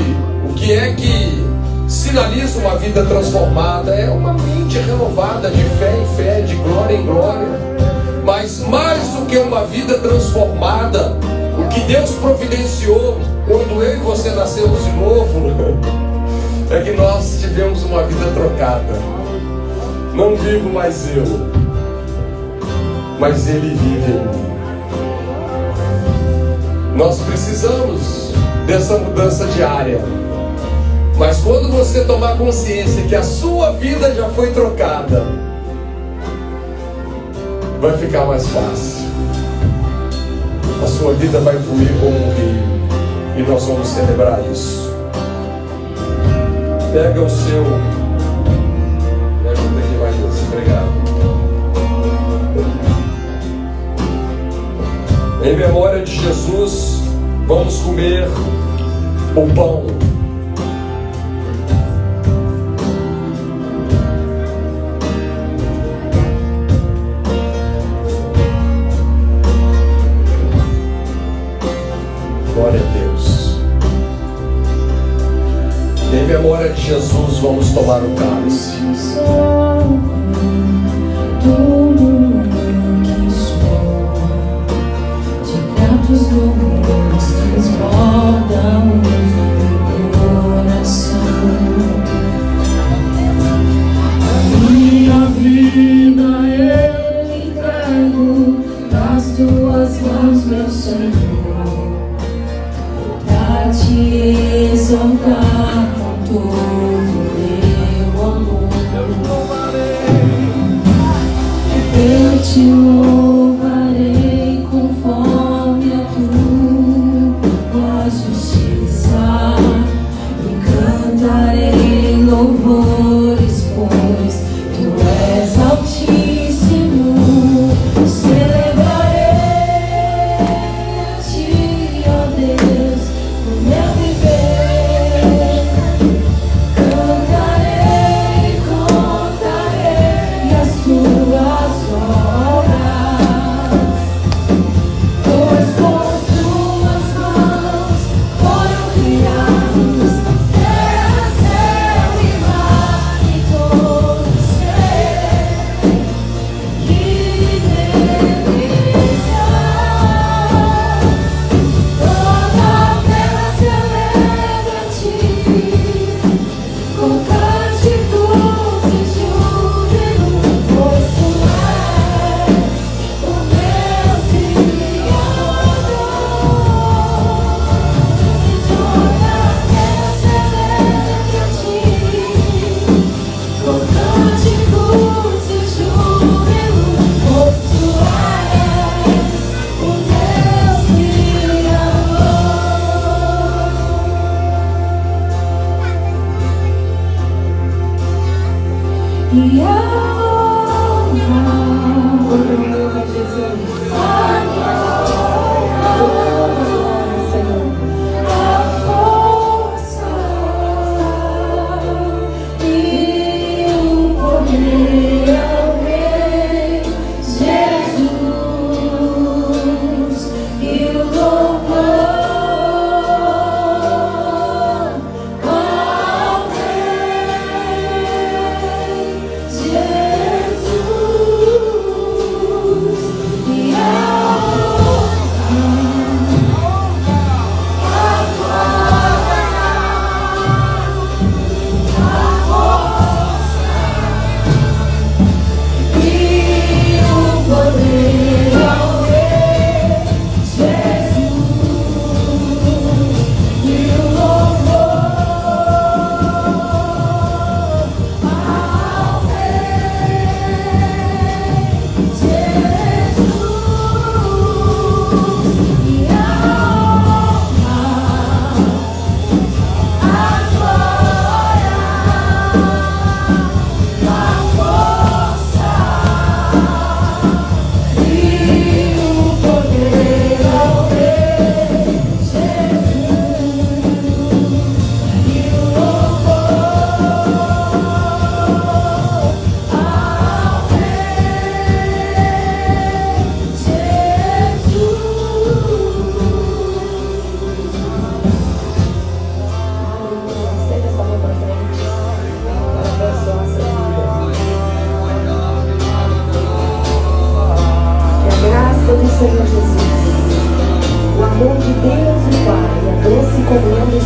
Speaker 3: o que é que sinaliza uma vida transformada? É uma mente renovada de fé em fé, de glória em glória. Mas mais do que uma vida transformada, o que Deus providenciou quando eu e você nascemos de novo é que nós tivemos uma vida trocada. Não vivo mais eu, mas Ele vive em mim. Nós precisamos dessa mudança diária. Mas quando você tomar consciência que a sua vida já foi trocada, vai ficar mais fácil. A sua vida vai fluir como um rio. E nós vamos celebrar isso. Pega o seu. Me ajuda aqui, Matheus. Obrigado. Em memória de Jesus, vamos comer o pão. Glória a Deus. Em memória de Jesus, vamos tomar o cálice.
Speaker 8: Tudo que sou, de tantos louvores transbordam no coração. A minha vida eu entrego nas tuas mãos, meu Senhor. Te exaltar com todo meu amor. Eu te louvarei conforme a tua justiça e cantarei louvores, pois tu és altíssimo. Celebrarei a ti, ó Deus, no meu viver. Cantarei, contarei as tuas obras.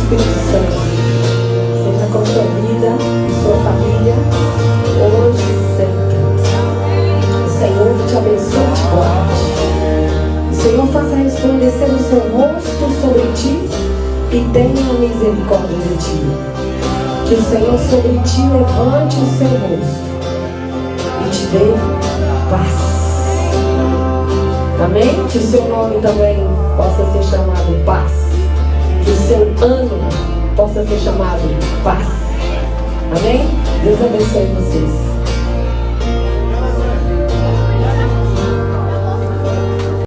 Speaker 1: Espírito Santo seja com sua vida, sua família, hoje e sempre. O Senhor te abençoe e te guarde. O Senhor faça resplandecer o seu rosto sobre ti e tenha misericórdia de ti. Que o Senhor sobre ti levante o seu rosto e te dê paz. Amém? Que o seu nome também possa ser chamado paz. Que o seu ano possa ser chamado paz. Amém? Deus abençoe vocês.